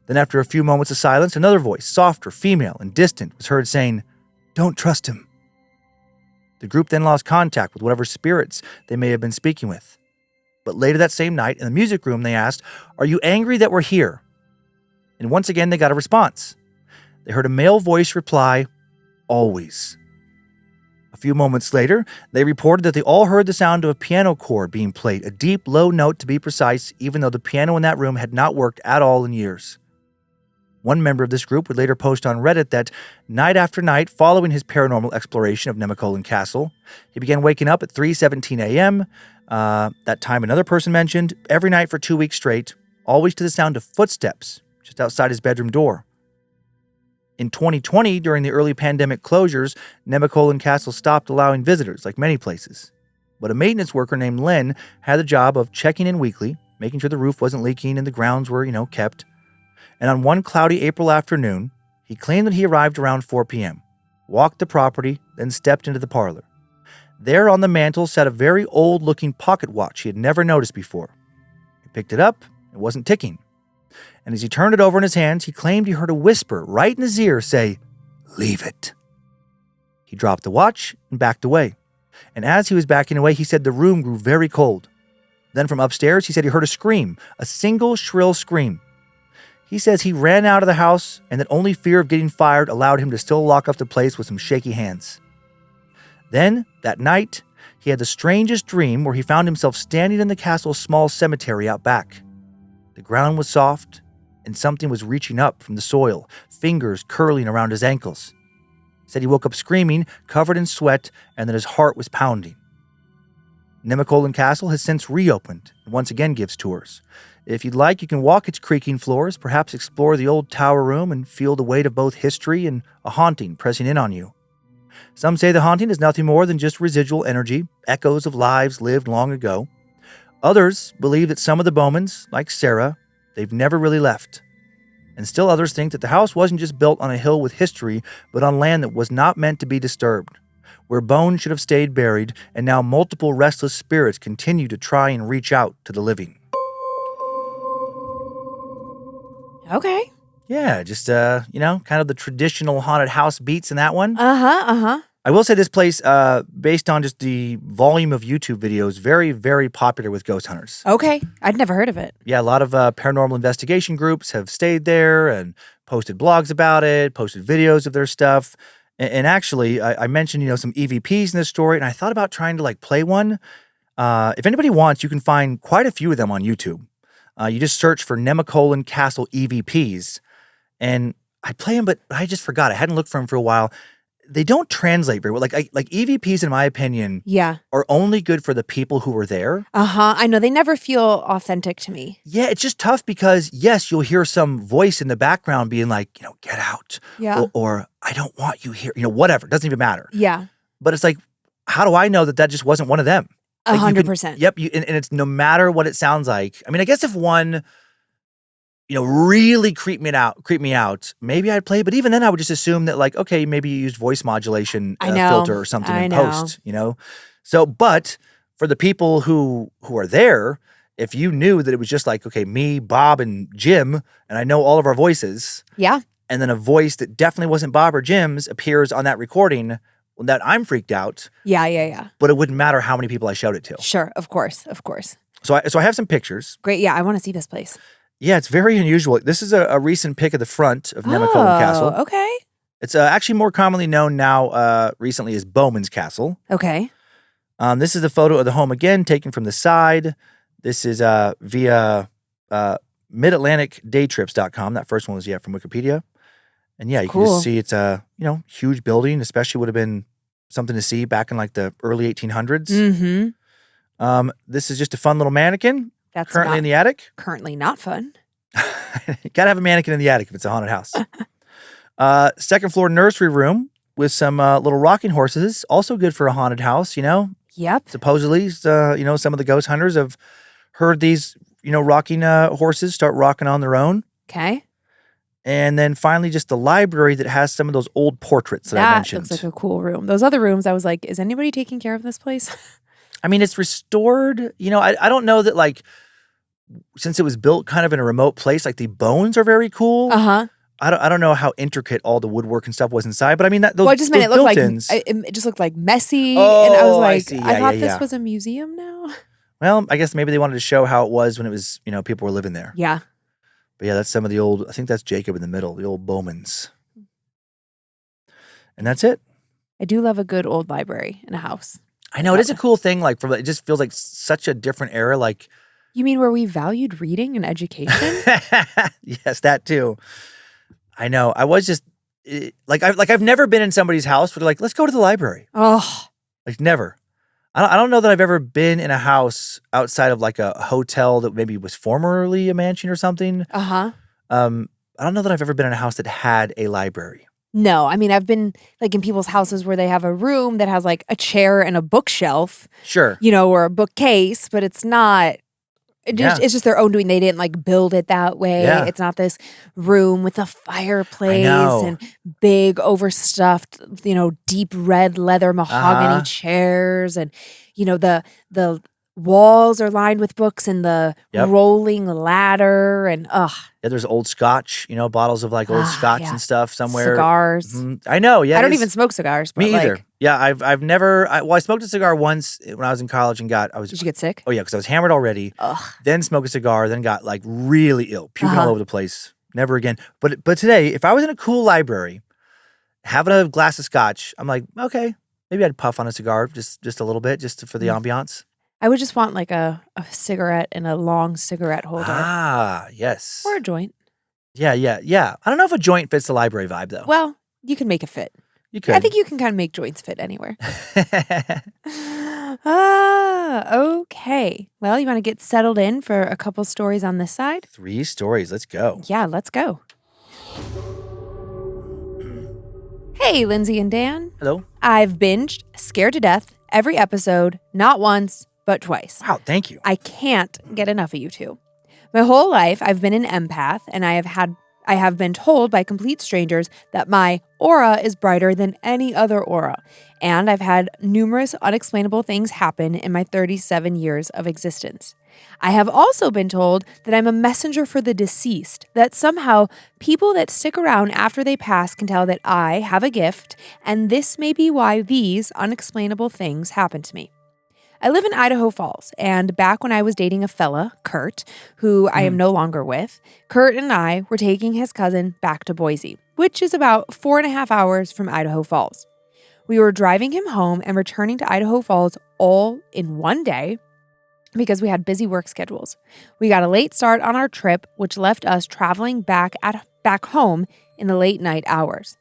Then after a few moments of silence, another voice, softer, female, and distant, was heard saying, "Don't trust him." The group then lost contact with whatever spirits they may have been speaking with. But later that same night, in the music room, they asked, "Are you angry that we're here?" And once again, they got a response. They heard a male voice reply, "Always." A few moments later, they reported that they all heard the sound of a piano chord being played, a deep, low note to be precise, even though the piano in that room had not worked at all in years. One member of this group would later post on Reddit that night after night, following his paranormal exploration of Nemacolin Castle, he began waking up at 3:17 a.m., that time another person mentioned, every night for 2 weeks straight, always to the sound of footsteps just outside his bedroom door. In 2020, during the early pandemic closures, Nemacolin Castle stopped allowing visitors, like many places. But a maintenance worker named Lynn had the job of checking in weekly, making sure the roof wasn't leaking and the grounds were, kept. And on one cloudy April afternoon, he claimed that he arrived around 4 p.m., walked the property, then stepped into the parlor. There on the mantel sat a very old-looking pocket watch he had never noticed before. He picked it up. It wasn't ticking. And as he turned it over in his hands, he claimed he heard a whisper right in his ear say, "Leave it." He dropped the watch and backed away. And as he was backing away, he said the room grew very cold. Then from upstairs, he said he heard a scream, a single shrill scream. He says he ran out of the house and that only fear of getting fired allowed him to still lock up the place with some shaky hands. Then, that night, he had the strangest dream where he found himself standing in the castle's small cemetery out back. The ground was soft, and something was reaching up from the soil, fingers curling around his ankles. He said he woke up screaming, covered in sweat, and that his heart was pounding. Nemacolin Castle has since reopened and once again gives tours. If you'd like, you can walk its creaking floors, perhaps explore the old tower room and feel the weight of both history and a haunting pressing in on you. Some say the haunting is nothing more than just residual energy, echoes of lives lived long ago. Others believe that some of the Bowmans, like Sarah, they've never really left. And still others think that the house wasn't just built on a hill with history, but on land that was not meant to be disturbed, where bones should have stayed buried, and now multiple restless spirits continue to try and reach out to the living. Okay. Yeah, just, kind of the traditional haunted house beats in that one. Uh-huh. I will say this place, based on just the volume of YouTube videos, very, very popular with ghost hunters. Okay. I'd never heard of it. Yeah, a lot of paranormal investigation groups have stayed there and posted blogs about it, posted videos of their stuff. And actually, I mentioned, some EVPs in this story, and I thought about trying to, play one. If anybody wants, you can find quite a few of them on YouTube. You just search for Nemacolin Castle EVPs, and I'd play them, but I just forgot. I hadn't looked for them for a while. They don't translate very well. Like EVPs, in my opinion, are only good for the people who were there. I know. They never feel authentic to me. Yeah, it's just tough because, yes, you'll hear some voice in the background being like, get out. Yeah. Or I don't want you here. Whatever. It doesn't even matter. Yeah. But it's like, how do I know that just wasn't one of them? 100%. Yep. And it's no matter what it sounds like. I mean, I guess if one, really creeped me out, maybe I'd play. But even then, I would just assume that, okay, maybe you used voice modulation filter or something in post, So, but for the people who are there, if you knew that it was just okay, me, Bob, and Jim, and I know all of our voices. Yeah. And then a voice that definitely wasn't Bob or Jim's appears on that recording, that I'm freaked out. Yeah. But it wouldn't matter how many people I showed it to. Sure, of course. So I have some pictures. Great. Yeah, I want to see this place. Yeah, it's very unusual. This is a recent pic of the front of Nemacolin Castle. Okay. It's actually more commonly known now recently as Bowman's Castle. Okay. This is the photo of the home again, taken from the side. This is via midatlanticdaytrips.com. That first one was, from Wikipedia. And yeah, you can just see it's a, huge building, especially would have been something to see back in the early 1800s. Mm-hmm. This is just a fun little mannequin. That's currently in the attic. Currently not fun. Gotta have a mannequin in the attic if it's a haunted house. Second floor nursery room with some little rocking horses. Also good for a haunted house, Yep. Supposedly, some of the ghost hunters have heard these, rocking horses start rocking on their own. Okay. And then finally, just the library that has some of those old portraits that I mentioned. That looks like a cool room. Those other rooms, I was like, is anybody taking care of this place? I mean, it's restored. I don't know that, since it was built kind of in a remote place, the bones are very cool. Uh-huh. I don't know how intricate all the woodwork and stuff was inside, but I mean, I just meant it looked it just looked messy. Oh, and I was like, I see. I thought this was a museum now. Well, I guess maybe they wanted to show how it was when it was, people were living there. Yeah. But yeah, that's some of the old, I think that's Jacob in the middle, the old Bowmans. And that's it. I do love a good old library in a house. I know, it is a cool thing, it just feels like such a different era, You mean where we valued reading and education? Yes, that too. I know. I was just, I've never been in somebody's house where they're like, let's go to the library. Oh. Never. I don't know that I've ever been in a house outside of a hotel that maybe was formerly a mansion or something. Uh-huh. I don't know that I've ever been in a house that had a library. No, I mean, I've been in people's houses where they have a room that has a chair and a bookshelf. Sure. Or a bookcase, but it's not, it's just their own doing. They didn't build it that way. Yeah. It's not this room with a fireplace know. and big overstuffed, deep red leather mahogany chairs. And, the walls are lined with books and the rolling ladder and Yeah, there's old scotch, bottles of old scotch and stuff somewhere. Cigars. I know, yeah. I don't even smoke cigars. But me either. Yeah, I've never, I smoked a cigar once when I was in college and Did you get sick? Oh yeah, because I was hammered already. Ugh. Then smoked a cigar, then got really ill, puking all over the place. never again. But today, if I was in a cool library, having a glass of scotch, I'm like, okay, maybe I'd puff on a cigar just a little bit, for the ambiance. I would just want like a cigarette and a long cigarette holder. Ah, yes. Or a joint. Yeah. I don't know if a joint fits the library vibe, though. Well, you can make it fit. You could. I think you can kind of make joints fit anywhere. Okay. Well, you want to get settled in for a couple stories on this side? 3 stories. Let's go. Yeah, let's go. Hey, Lindsay and Dan. Hello. I've binged Scared to Death every episode, not once, but twice. Wow, thank you. I can't get enough of you two. My whole life, I've been an empath, and I have been told by complete strangers that my aura is brighter than any other aura, and I've had numerous unexplainable things happen in my 37 years of existence. I have also been told that I'm a messenger for the deceased, that somehow people that stick around after they pass can tell that I have a gift, and this may be why these unexplainable things happen to me. I live in Idaho Falls, and back when I was dating a fella, Kurt, who I am no longer with, Kurt and I were taking his cousin back to Boise, which is about 4.5 hours from Idaho Falls. We were driving him home and returning to Idaho Falls all in one day because we had busy work schedules. We got a late start on our trip, which left us traveling back home in the late night hours.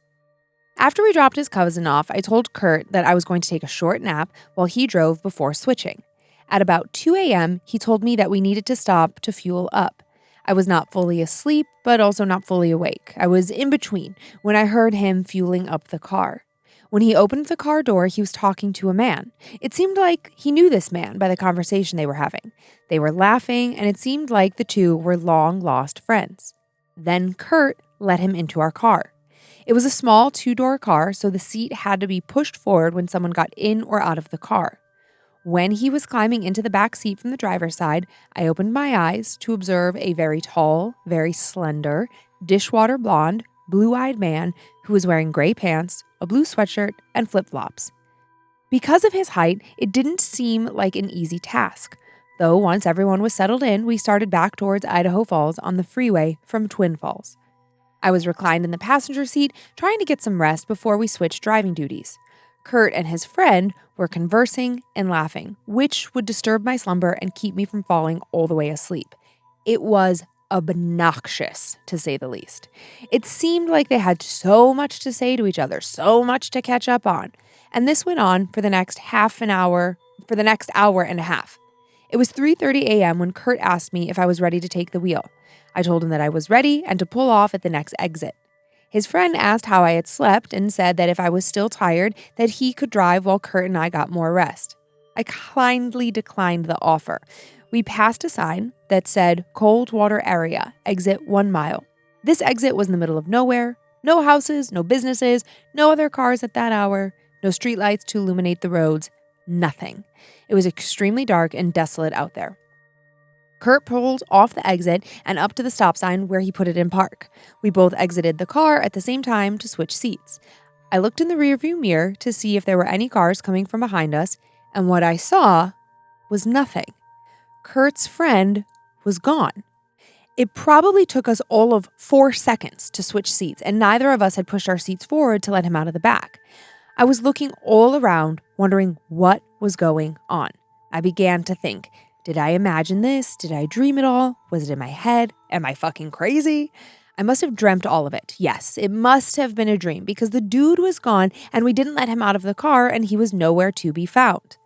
After we dropped his cousin off, I told Kurt that I was going to take a short nap while he drove before switching. At about 2 a.m., he told me that we needed to stop to fuel up. I was not fully asleep, but also not fully awake. I was in between when I heard him fueling up the car. When he opened the car door, he was talking to a man. It seemed like he knew this man by the conversation they were having. They were laughing, and it seemed like the two were long-lost friends. Then Kurt let him into our car. It was a small 2-door car, so the seat had to be pushed forward when someone got in or out of the car. When he was climbing into the back seat from the driver's side, I opened my eyes to observe a very tall, very slender, dishwater blonde, blue-eyed man who was wearing gray pants, a blue sweatshirt, and flip-flops. Because of his height, it didn't seem like an easy task, though once everyone was settled in, we started back towards Idaho Falls on the freeway from Twin Falls. I was reclined in the passenger seat, trying to get some rest before we switched driving duties. Kurt and his friend were conversing and laughing, which would disturb my slumber and keep me from falling all the way asleep. It was obnoxious, to say the least. It seemed like they had so much to say to each other, so much to catch up on. And this went on for the next hour and a half. It was 3:30 a.m. when Kurt asked me if I was ready to take the wheel. I told him that I was ready and to pull off at the next exit. His friend asked how I had slept and said that if I was still tired, that he could drive while Kurt and I got more rest. I kindly declined the offer. We passed a sign that said Cold Water Area, exit 1 mile. This exit was in the middle of nowhere, no houses, no businesses, no other cars at that hour, no streetlights to illuminate the roads, nothing. It was extremely dark and desolate out there. Kurt pulled off the exit and up to the stop sign where he put it in park. We both exited the car at the same time to switch seats. I looked in the rearview mirror to see if there were any cars coming from behind us, and what I saw was nothing. Kurt's friend was gone. It probably took us all of 4 seconds to switch seats, and neither of us had pushed our seats forward to let him out of the back. I was looking all around, wondering what was going on. I began to think, did I imagine this? Did I dream it all? Was it in my head? Am I fucking crazy? I must have dreamt all of it. Yes, it must have been a dream because the dude was gone and we didn't let him out of the car and he was nowhere to be found.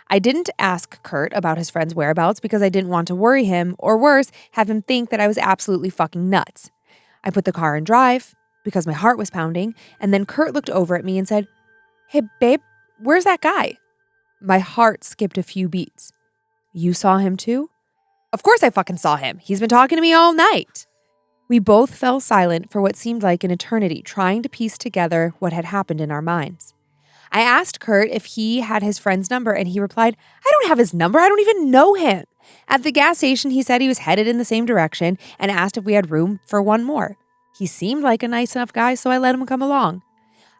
I didn't ask Kurt about his friend's whereabouts because I didn't want to worry him or worse, have him think that I was absolutely fucking nuts. I put the car in drive because my heart was pounding and then Kurt looked over at me and said, "Hey babe, where's that guy?" My heart skipped a few beats. "You saw him too?" "Of course I fucking saw him. He's been talking to me all night." We both fell silent for what seemed like an eternity, trying to piece together what had happened in our minds. I asked Kurt if he had his friend's number, and he replied, "I don't have his number. I don't even know him." At the gas station, he said he was headed in the same direction and asked if we had room for one more. He seemed like a nice enough guy, so I let him come along.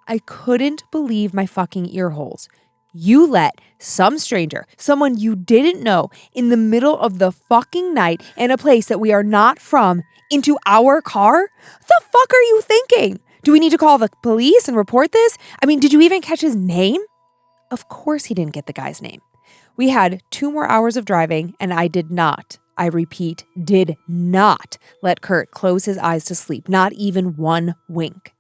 I couldn't believe my fucking ear holes. You let some stranger, someone you didn't know, in the middle of the fucking night in a place that we are not from, into our car? The fuck are you thinking? Do we need to call the police and report this? I mean, did you even catch his name? Of course he didn't get the guy's name. We had 2 more hours of driving, and I did not, I repeat, did not let Kurt close his eyes to sleep, not even one wink.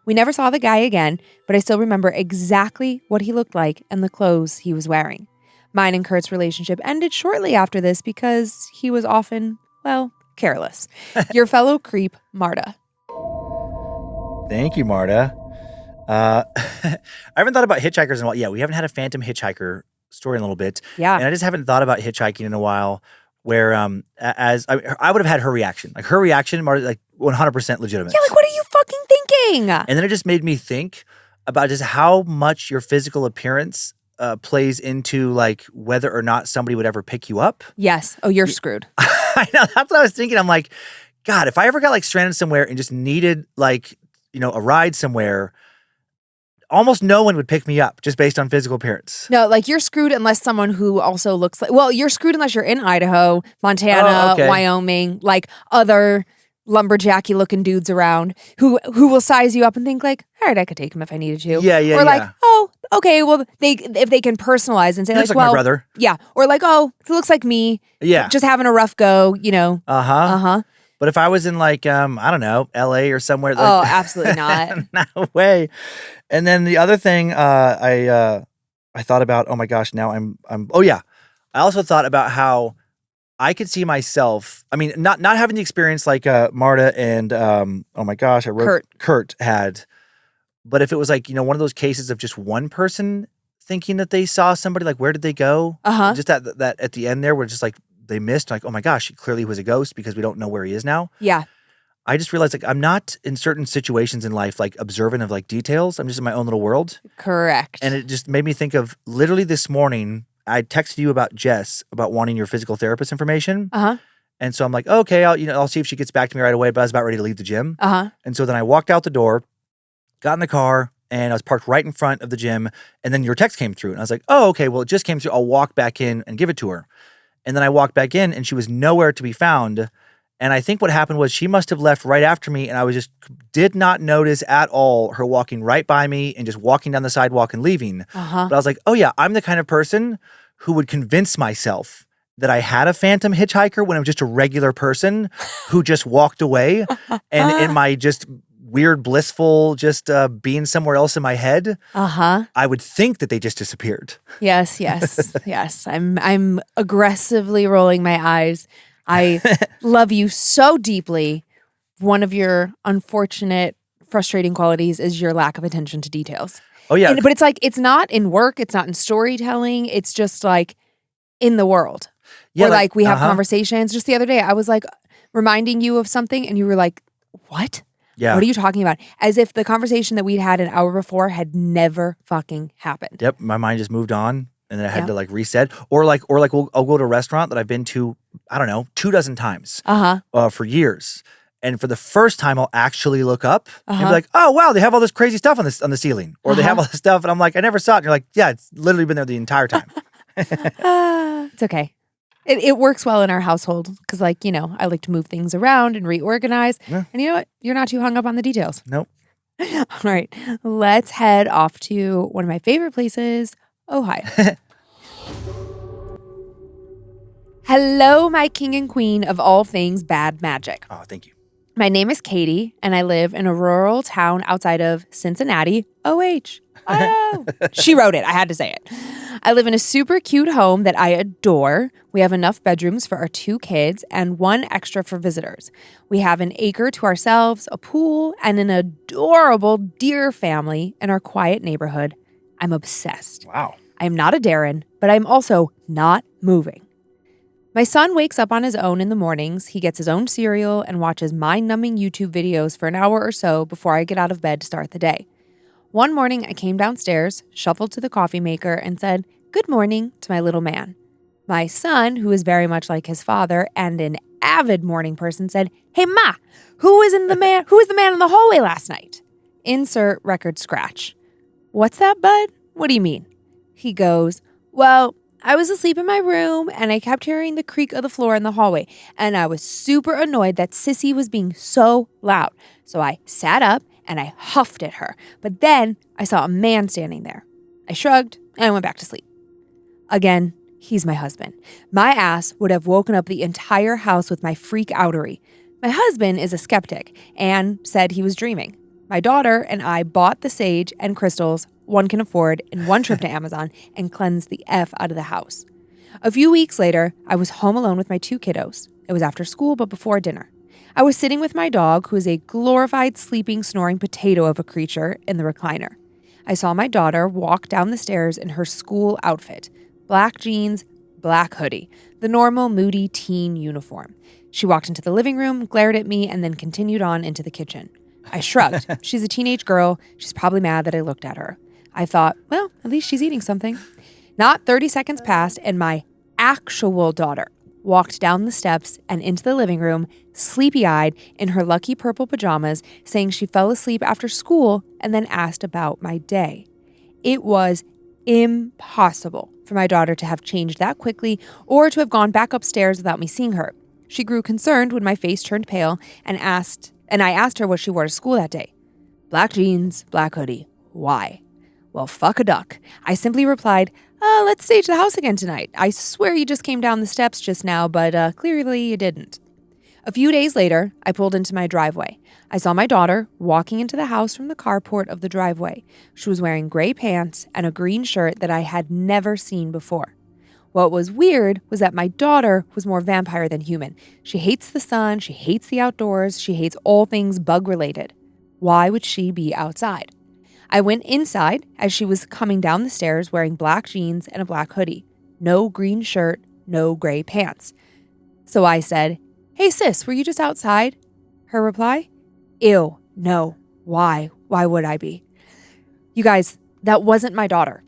We never saw the guy again, but I still remember exactly what he looked like and the clothes he was wearing. Mine and Kurt's relationship ended shortly after this because he was often, well, careless. Your fellow creep, Marta. Thank you, Marta. I haven't thought about hitchhikers in a while. Yeah, we haven't had a phantom hitchhiker story in a little bit. Yeah. And I just haven't thought about hitchhiking in a while where as I would have had her reaction. Like her reaction, Marta, like 100% legitimate. Yeah, like what are you fucking thinking? And then it just made me think about just how much your physical appearance plays into like whether or not somebody would ever pick you up. Yes. Oh, you're screwed. I know. That's what I was thinking. I'm like, God, if I ever got like stranded somewhere and just needed like, a ride somewhere, almost no one would pick me up just based on physical appearance. No, like you're screwed unless someone who also looks like, well, you're screwed unless you're in Idaho, Montana, Wyoming, like other lumberjacky looking dudes around who will size you up and think like, all right, I could take him if I needed to. Yeah. Or like, oh, okay, well, if they can personalize and say he looks like, like well, my brother. Yeah. Or like, oh, he looks like me. Yeah. Just having a rough go, Uh-huh. But if I was in like, I don't know, LA or somewhere. Like, oh, absolutely not. No way. And then the other thing I thought about, oh my gosh, now oh yeah. I also thought about how I could see myself, I mean, not having the experience like Marta and, oh my gosh, I wrote Kurt had. But if it was like, one of those cases of just one person thinking that they saw somebody, like where did they go? Just that at the end there where just like, they missed, like, oh my gosh, he clearly was a ghost because we don't know where he is now. Yeah. I just realized like I'm not in certain situations in life like observant of like details. I'm just in my own little world. Correct. And it just made me think of literally this morning, I texted you about Jess about wanting your physical therapist information. And so I'm like, okay, I'll see if she gets back to me right away, but I was about ready to leave the gym. And so then I walked out the door, got in the car, and I was parked right in front of the gym. And then your text came through. And I was like, oh, okay, well, it just came through. I'll walk back in and give it to her. And then I walked back in and she was nowhere to be found. And I think what happened was she must have left right after me. And I did not notice at all her walking right by me and just walking down the sidewalk and leaving. But I was like, oh yeah, I'm the kind of person who would convince myself that I had a phantom hitchhiker when I'm just a regular person who just walked away. And in my just weird, blissful, just being somewhere else in my head, I would think that they just disappeared. Yes. I'm aggressively rolling my eyes. I love you so deeply. One of your unfortunate, frustrating qualities is your lack of attention to details. Oh yeah. But it's like, it's not in work. It's not in storytelling. It's just like in the world. Yeah. Or like we have conversations. Just the other day, I was like reminding you of something and you were like, what? Yeah. What are you talking about? As if the conversation that we'd had an hour before had never fucking happened. Yep. My mind just moved on and then I had to like reset. Or I'll go to a restaurant that I've been to, I don't know, 24 times for years. And for the first time, I'll actually look up and be like, oh, wow, they have all this crazy stuff on the ceiling. Or they have all this stuff. And I'm like, I never saw it. And you're like, yeah, it's literally been there the entire time. It's okay. It works well in our household because, like, I like to move things around and reorganize. Yeah. And you know what? You're not too hung up on the details. Nope. All right. Let's head off to one of my favorite places, Ohio. Hello, my king and queen of all things bad magic. Oh, thank you. My name is Katie, and I live in a rural town outside of Cincinnati, OH. She wrote it. I had to say it. I live in a super cute home that I adore. We have enough bedrooms for our 2 kids and 1 extra for visitors. We have an acre to ourselves, a pool, and an adorable deer family in our quiet neighborhood. I'm obsessed. Wow. I'm not a Darren, but I'm also not moving. My son wakes up on his own in the mornings. He gets his own cereal and watches mind-numbing YouTube videos for an hour or so before I get out of bed to start the day. One morning, I came downstairs, shuffled to the coffee maker, and said, "Good morning," to my little man. My son, who is very much like his father and an avid morning person, said, "Hey, Ma, who was the man in the hallway last night?" Insert record scratch. "What's that, bud? What do you mean?" He goes, "Well, I was asleep in my room and I kept hearing the creak of the floor in the hallway, and I was super annoyed that Sissy was being so loud. So I sat up and I huffed at her, but then I saw a man standing there. I shrugged and I went back to sleep. Again, he's my husband. My ass would have woken up the entire house with my freak outery. My husband is a skeptic and said he was dreaming. My daughter and I bought the sage and crystals one can afford in one trip to Amazon and cleansed the F out of the house. A few weeks later, I was home alone with my 2 kiddos. It was after school, but before dinner. I was sitting with my dog, who is a glorified, sleeping, snoring potato of a creature, in the recliner. I saw my daughter walk down the stairs in her school outfit. Black jeans, black hoodie, the normal moody teen uniform. She walked into the living room, glared at me, and then continued on into the kitchen. I shrugged. She's a teenage girl. She's probably mad that I looked at her. I thought, well, at least she's eating something. Not 30 seconds passed, and my actual daughter walked down the steps and into the living room, sleepy-eyed in her lucky purple pajamas, saying she fell asleep after school and then asked about my day. It was impossible for my daughter to have changed that quickly or to have gone back upstairs without me seeing her. She grew concerned when my face turned pale and I asked her what she wore to school that day. Black jeans, black hoodie. Why? Well, fuck a duck. I simply replied, let's stage the house again tonight. I swear you just came down the steps just now, but clearly you didn't. A few days later, I pulled into my driveway. I saw my daughter walking into the house from the carport of the driveway. She was wearing gray pants and a green shirt that I had never seen before. What was weird was that my daughter was more vampire than human. She hates the sun, she hates the outdoors, she hates all things bug-related. Why would she be outside? I went inside as she was coming down the stairs wearing black jeans and a black hoodie. No green shirt, no gray pants. So I said, "Hey sis, were you just outside?" Her reply, "Ew, no. Why? Why would I be?" You guys, that wasn't my daughter.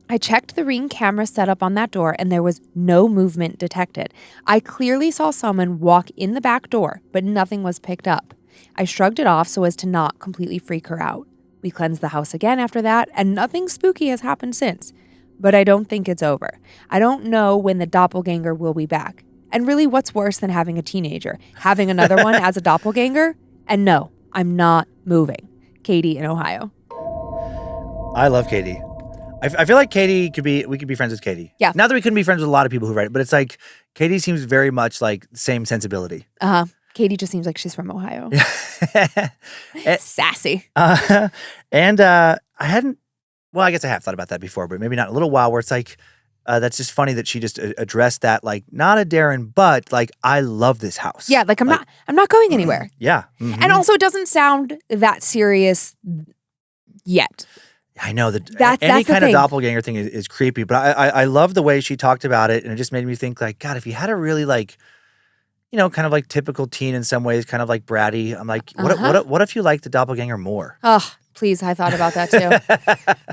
I checked the Ring camera set up on that door and there was no movement detected. I clearly saw someone walk in the back door, but nothing was picked up. I shrugged it off so as to not completely freak her out. We cleansed the house again after that, and nothing spooky has happened since. But I don't think it's over. I don't know when the doppelganger will be back. And really, what's worse than having a teenager? Having another one as a doppelganger? And no, I'm not moving. Katie in Ohio. I love Katie. I feel like we could be friends with Katie. Yeah. Not that we couldn't be friends with a lot of people who write it, but it's like Katie seems very much like same sensibility. Uh-huh. Katie just seems like she's from Ohio. Sassy. I hadn't, well, I guess I have thought about that before, but maybe not in a little while, where it's like, that's just funny that she just addressed that, like, not a Darren, but like, I love this house. Yeah, like I'm not going anywhere. Yeah. Mm-hmm. And also it doesn't sound that serious yet. I know that that's any kind of thing. doppelganger thing is creepy, but I love the way she talked about it, and it just made me think, like, God, if you had a really, like, you know, kind of like typical teen in some ways, kind of like bratty. I'm like, what if you like the doppelganger more? Oh, please. I thought about that too.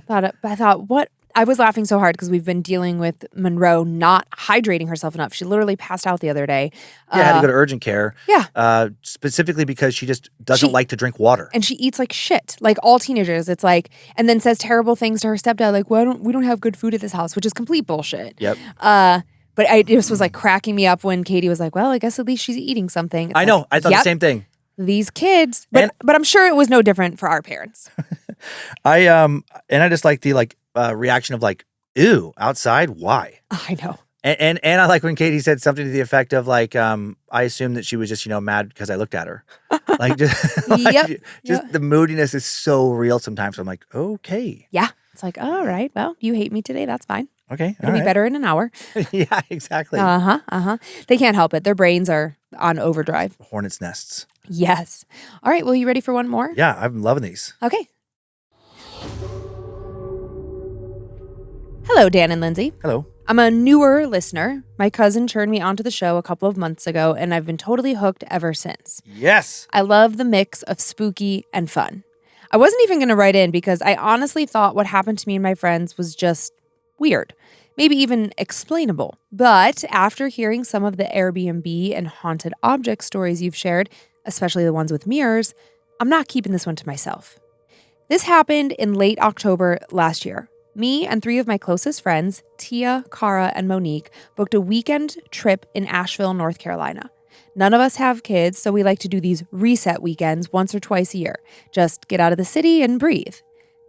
I thought, what? I was laughing so hard because we've been dealing with Monroe not hydrating herself enough. She literally passed out the other day. Yeah, had to go to urgent care. Yeah. Specifically because she just doesn't like to drink water. And she eats like shit, like all teenagers. It's like, and then says terrible things to her stepdad, like, well, we don't have good food at this house, which is complete bullshit. Yep. But it just was like cracking me up when Katie was like, well, I guess at least she's eating something. I know. I thought the same thing. These kids. But I'm sure it was no different for our parents. I just like the reaction of like, ew, outside? Why? I know. And I like when Katie said something to the effect of like, I assumed that she was just, mad because I looked at her. Like just, the moodiness is so real sometimes. So I'm like, okay. Yeah. It's like, all right, well, you hate me today. That's fine. Okay. It'll be better in an hour. Yeah, exactly. They can't help it. Their brains are on overdrive. Hornets' nests. Yes. All right. Well, you ready for one more? Yeah, I'm loving these. Okay. Hello, Dan and Lindsay. Hello. I'm a newer listener. My cousin turned me onto the show a couple of months ago, and I've been totally hooked ever since. Yes. I love the mix of spooky and fun. I wasn't even going to write in because I honestly thought what happened to me and my friends was just weird, maybe even explainable. But after hearing some of the Air BnB and haunted object stories you've shared, especially the ones with mirrors, I'm not keeping this one to myself. This happened in late October last year. Me and 3 of my closest friends, Tia, Cara, and Monique, booked a weekend trip in Asheville, North Carolina. None of us have kids, so we like to do these reset weekends once or twice a year. Just get out of the city and breathe.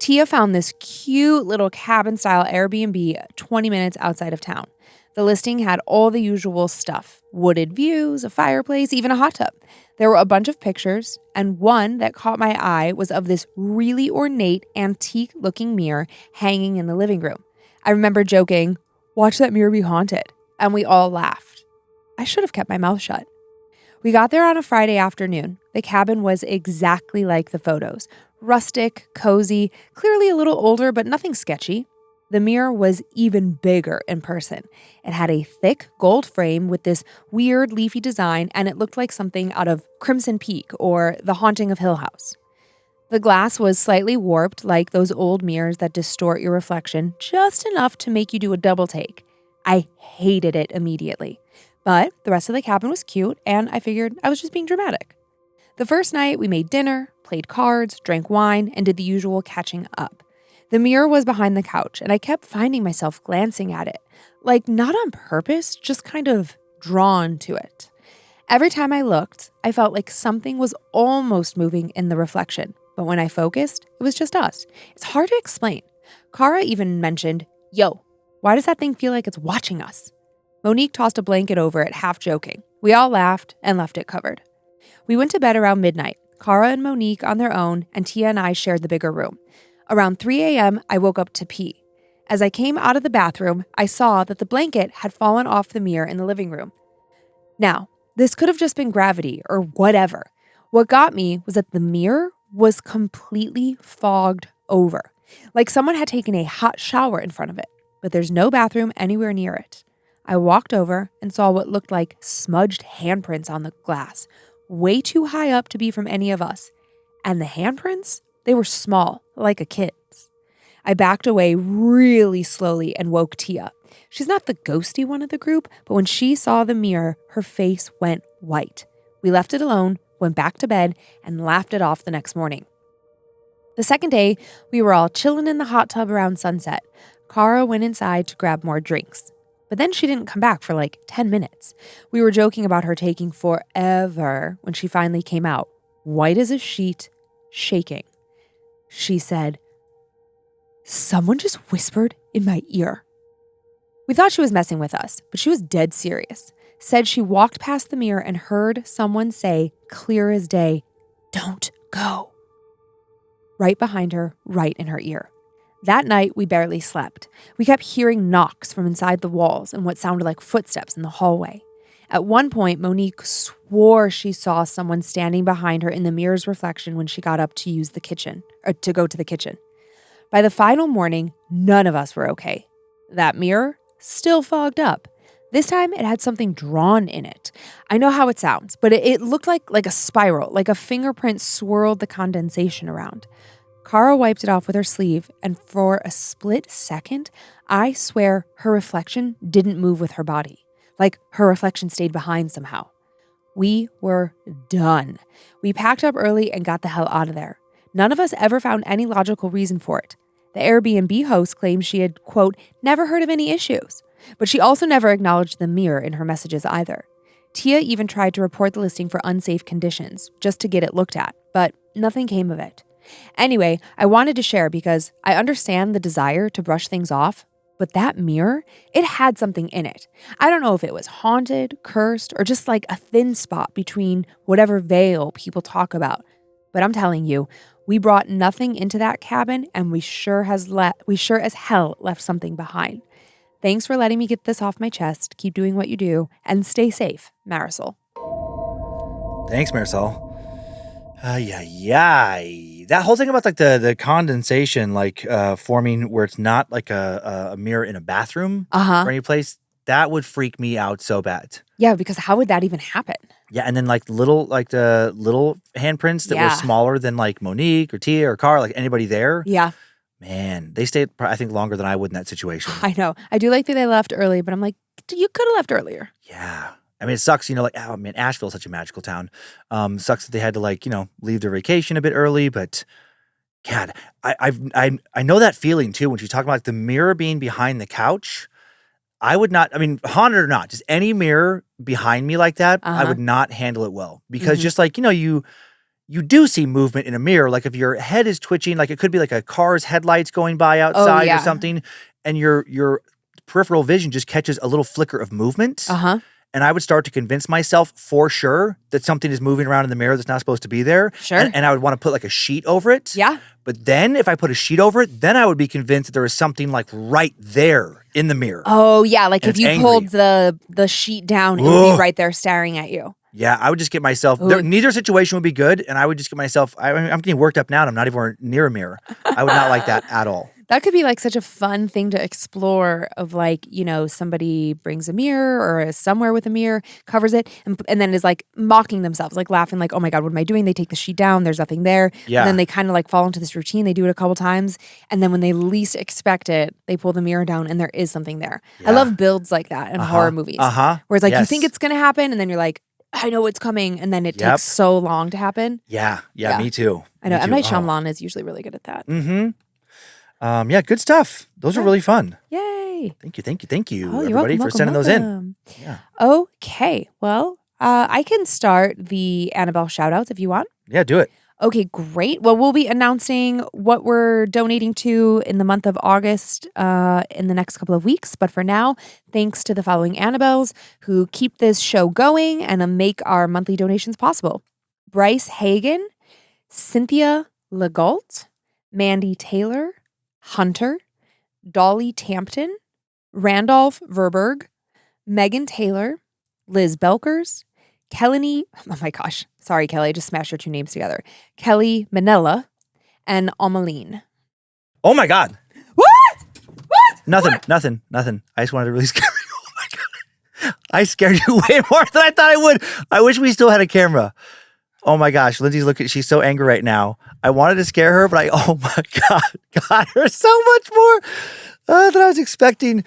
Tia found this cute little cabin-style Airbnb 20 minutes outside of town. The listing had all the usual stuff: wooded views, a fireplace, even a hot tub. There were a bunch of pictures, and one that caught my eye was of this really ornate, antique-looking mirror hanging in the living room. I remember joking, "Watch that mirror be haunted," and we all laughed. I should have kept my mouth shut. We got there on a Friday afternoon. The cabin was exactly like the photos. Rustic, cozy, clearly a little older, but nothing sketchy. The mirror was even bigger in person. It had a thick gold frame with this weird leafy design, and it looked like something out of Crimson Peak or The Haunting of Hill House. The glass was slightly warped, like those old mirrors that distort your reflection just enough to make you do a double take. I hated it immediately. But the rest of the cabin was cute, and I figured I was just being dramatic. The first night, we made dinner, played cards, drank wine, and did the usual catching up. The mirror was behind the couch, and I kept finding myself glancing at it. Like, not on purpose, just kind of drawn to it. Every time I looked, I felt like something was almost moving in the reflection. But when I focused, it was just us. It's hard to explain. Cara even mentioned, "Yo, why does that thing feel like it's watching us?" Monique tossed a blanket over it, half joking. We all laughed and left it covered. We went to bed around midnight. Cara and Monique on their own, and Tia and I shared the bigger room. Around 3 a.m., I woke up to pee. As I came out of the bathroom, I saw that the blanket had fallen off the mirror in the living room. Now, this could have just been gravity or whatever. What got me was that the mirror was completely fogged over, like someone had taken a hot shower in front of it, but there's no bathroom anywhere near it. I walked over and saw what looked like smudged handprints on the glass, way too high up to be from any of us. And the handprints? They were small, like a kid's. I backed away really slowly and woke Tia. She's not the ghosty one of the group, but when she saw the mirror, her face went white. We left it alone, went back to bed, and laughed it off the next morning. The second day, we were all chilling in the hot tub around sunset. Cara went inside to grab more drinks. But then she didn't come back for like 10 minutes. We were joking about her taking forever when she finally came out, white as a sheet, shaking. She said, "Someone just whispered in my ear." We thought she was messing with us, but she was dead serious. Said she walked past the mirror and heard someone say, clear as day, "Don't go." Right behind her, right in her ear. That night, we barely slept. We kept hearing knocks from inside the walls and what sounded like footsteps in the hallway. At one point, Monique swore she saw someone standing behind her in the mirror's reflection when she got up to use the kitchen, or to go to the kitchen. By the final morning, none of us were okay. That mirror, still fogged up. This time, it had something drawn in it. I know how it sounds, but it looked like a spiral, like a fingerprint swirled the condensation around. Cara wiped it off with her sleeve, and for a split second, I swear her reflection didn't move with her body. Like her reflection stayed behind somehow. We were done. We packed up early and got the hell out of there. None of us ever found any logical reason for it. The Airbnb host claimed she had, quote, never heard of any issues. But she also never acknowledged the mirror in her messages either. Tia even tried to report the listing for unsafe conditions, just to get it looked at, but nothing came of it. Anyway, I wanted to share because I understand the desire to brush things off, but that mirror, it had something in it. I don't know if it was haunted, cursed, or just like a thin spot between whatever veil people talk about. But I'm telling you, we brought nothing into that cabin, and we sure as hell left something behind. Thanks for letting me get this off my chest. Keep doing what you do, and stay safe, Marisol. Thanks, Marisol. That whole thing about like the condensation, like forming where it's not like a mirror in a bathroom or any place, that would freak me out so bad. Yeah, because how would that even happen? Yeah, and then like the little handprints that were smaller than like Monique or Tia or Cara, like anybody there. Yeah. Man, they stayed, I think, longer than I would in that situation. I know. I do like that they left early, but I'm like, you could have left earlier. Yeah. I mean, it sucks, like, oh man, Asheville's such a magical town. Sucks that they had to leave their vacation a bit early, but God, I know that feeling too. When she's talking about like, the mirror being behind the couch, I would not. I mean, haunted or not, just any mirror behind me like that, I would not handle it well because just like you do see movement in a mirror. Like if your head is twitching, like it could be like a car's headlights going by outside or something, and your peripheral vision just catches a little flicker of movement. And I would start to convince myself for sure that something is moving around in the mirror that's not supposed to be there. Sure. And I would want to put like a sheet over it. Yeah. But then if I put a sheet over it, then I would be convinced that there is something like right there in the mirror. Oh, yeah. Like And if it's you angry. pulled the sheet down, it would be right there staring at you. Yeah, I would just get myself, neither situation would be good. And I would just get myself, I'm getting worked up now and I'm not even near a mirror. I would not like that at all. That could be like such a fun thing to explore of like, somebody brings a mirror or is somewhere with a mirror, covers it, and then is like mocking themselves, like laughing like, oh my God, what am I doing? They take the sheet down. There's nothing there. Yeah. And then they kind of like fall into this routine. They do it a couple times. And then when they least expect it, they pull the mirror down and there is something there. Yeah. I love builds like that in horror movies. Where it's like, you think it's going to happen and then you're like, I know it's coming. And then it takes so long to happen. Yeah, me too. I know. Me M. too. Night Shyamalan is usually really good at that. Yeah, good stuff. Those are really fun. Yay. Thank you, Oh, everybody, for sending those in. Yeah. Okay. Well, I can start the Annabelle shoutouts if you want. Yeah, do it. Okay, great. Well, we'll be announcing what we're donating to in the month of August in the next couple of weeks. But for now, thanks to the following Annabelles who keep this show going and make our monthly donations possible. Bryce Hagan, Cynthia Legault, Mandy Taylor, Hunter, Dolly Tampton, Randolph Verberg, Megan Taylor, Liz Belkers, Kelly, oh my gosh, sorry, Kelly, I just smashed your two names together. Kelly Manella and Amaline. Oh my God. What? Nothing. I just wanted to really scare you. Oh my God. I scared you way more than I thought I would. I wish we still had a camera. Oh my gosh, Lindsay's looking, she's so angry right now. I wanted to scare her, but oh my God, got her so much more than I was expecting.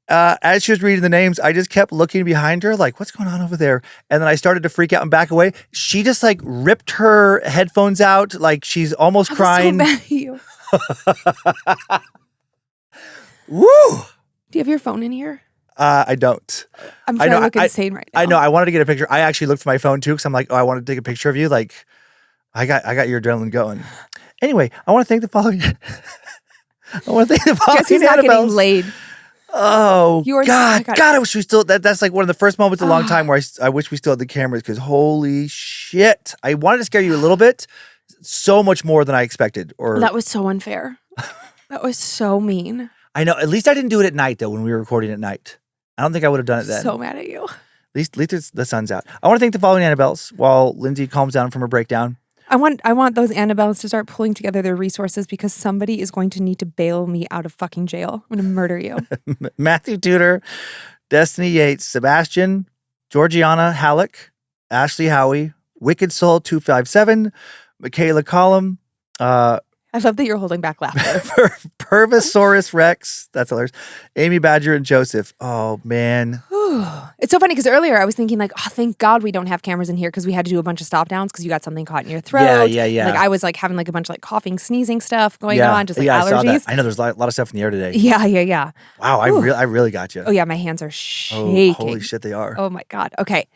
As she was reading the names, I just kept looking behind her like, what's going on over there? And then I started to freak out and back away. She just like ripped her headphones out like she's almost crying. I'm so mad at you. Woo! Do you have your phone in here? I don't. I'm trying to look insane right now. I know. I wanted to get a picture. I actually looked for my phone too because I'm like, oh, I wanted to take a picture of you. Like, I got your adrenaline going. Anyway, I want to thank the following. Guess he's not getting laid. Oh, God. God, I wish we still, that's like one of the first moments in a long time where I wish we still had the cameras because holy shit. I wanted to scare you a little bit, so much more than I expected. That was so unfair. That was so mean. I know. At least I didn't do it at night though when we were recording at night. I don't think I would have done it then. So mad at you. At least the sun's out. I want to thank the following Annabelles while Lindsay calms down from her breakdown. I want those Annabelles to start pulling together their resources because somebody is going to need to bail me out of fucking jail. I'm going to murder you. Matthew Tudor, Destiny Yates, Sebastian, Georgiana Halleck, Ashley Howie, Wicked Soul 257, Michaela Collum, I love that you're holding back laughter. Pervosaurus Rex, that's hilarious, Amy Badger and Joseph. Oh, man. It's so funny because earlier I was thinking like, oh, thank God we don't have cameras in here because we had to do a bunch of stop downs because you got something caught in your throat. Yeah. Like I was like having like a bunch of like coughing, sneezing stuff going on, just like allergies. I saw that. I know there's a lot of stuff in the air today. Yeah. Wow, I really got you. Oh yeah, my hands are shaking. Oh, holy shit, they are. Oh my God. Okay.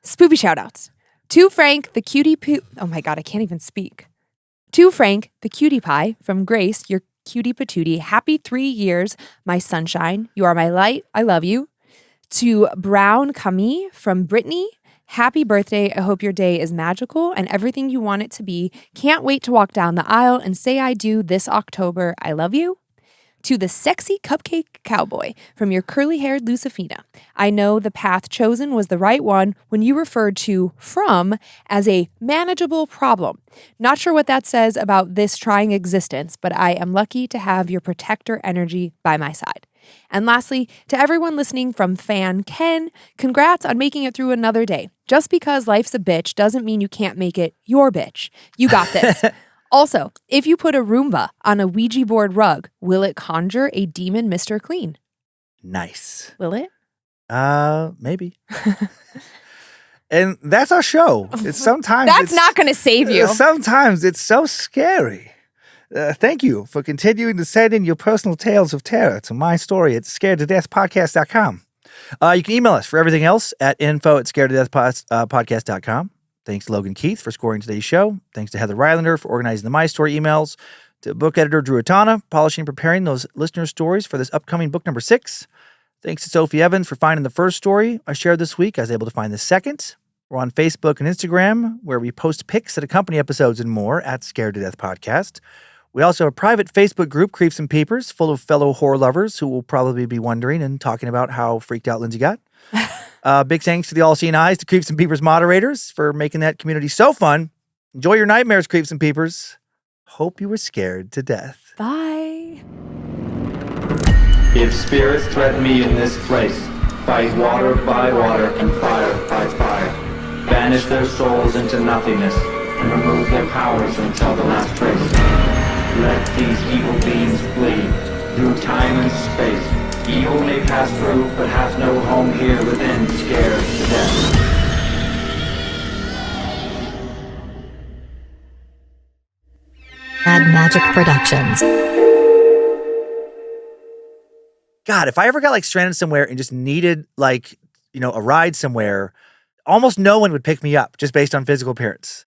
Spoopy shout outs. To Frank, the cutie oh my God, I can't even speak. To Frank, the cutie pie from Grace, your cutie patootie. Happy 3 years, my sunshine. You are my light. I love you. To Brown Camille from Brittany. Happy birthday. I hope your day is magical and everything you want it to be. Can't wait to walk down the aisle and say I do this October. I love you. To the sexy cupcake cowboy from your curly-haired Lucifina. I know the path chosen was the right one when you referred to from as a manageable problem. Not sure what that says about this trying existence, but I am lucky to have your protector energy by my side. And lastly, to everyone listening from Fan Ken, congrats on making it through another day. Just because life's a bitch doesn't mean you can't make it your bitch. You got this. Also, if you put a Roomba on a Ouija board rug, will it conjure a demon Mr. Clean? Nice. Will it? Maybe. And that's our show. It's sometimes That's not going to save you. Sometimes it's so scary Thank you for continuing to send in your personal tales of terror to my story at scaredtodeathpodcast.com. You can email us for everything else at info@scaredtodeathpodcast.com. Thanks to Logan Keith for scoring today's show. Thanks to Heather Rylander for organizing the My Story emails. To book editor Drew Atana, polishing and preparing those listener stories for this upcoming book number 6. Thanks to Sophie Evans for finding the first story I shared this week. I was able to find the second. We're on Facebook and Instagram, where we post pics that accompany episodes and more at Scared to Death Podcast. We also have a private Facebook group, Creeps and Peepers, full of fellow horror lovers who will probably be wondering and talking about how freaked out Lindsay got. Big thanks to the All-Seeing Eyes, to Creeps and Peepers moderators for making that community so fun. Enjoy your nightmares, Creeps and Peepers. Hope you were scared to death. Bye. If spirits threaten me in this place, fight water by water and fire by fire. Banish their souls into nothingness and remove their powers until the last trace. Let these evil beings flee through time and space. Evil may pass through, but hath no home here within, scared to death. Mad Magic Productions. God, if I ever got like stranded somewhere and just needed like, a ride somewhere, almost no one would pick me up just based on physical appearance.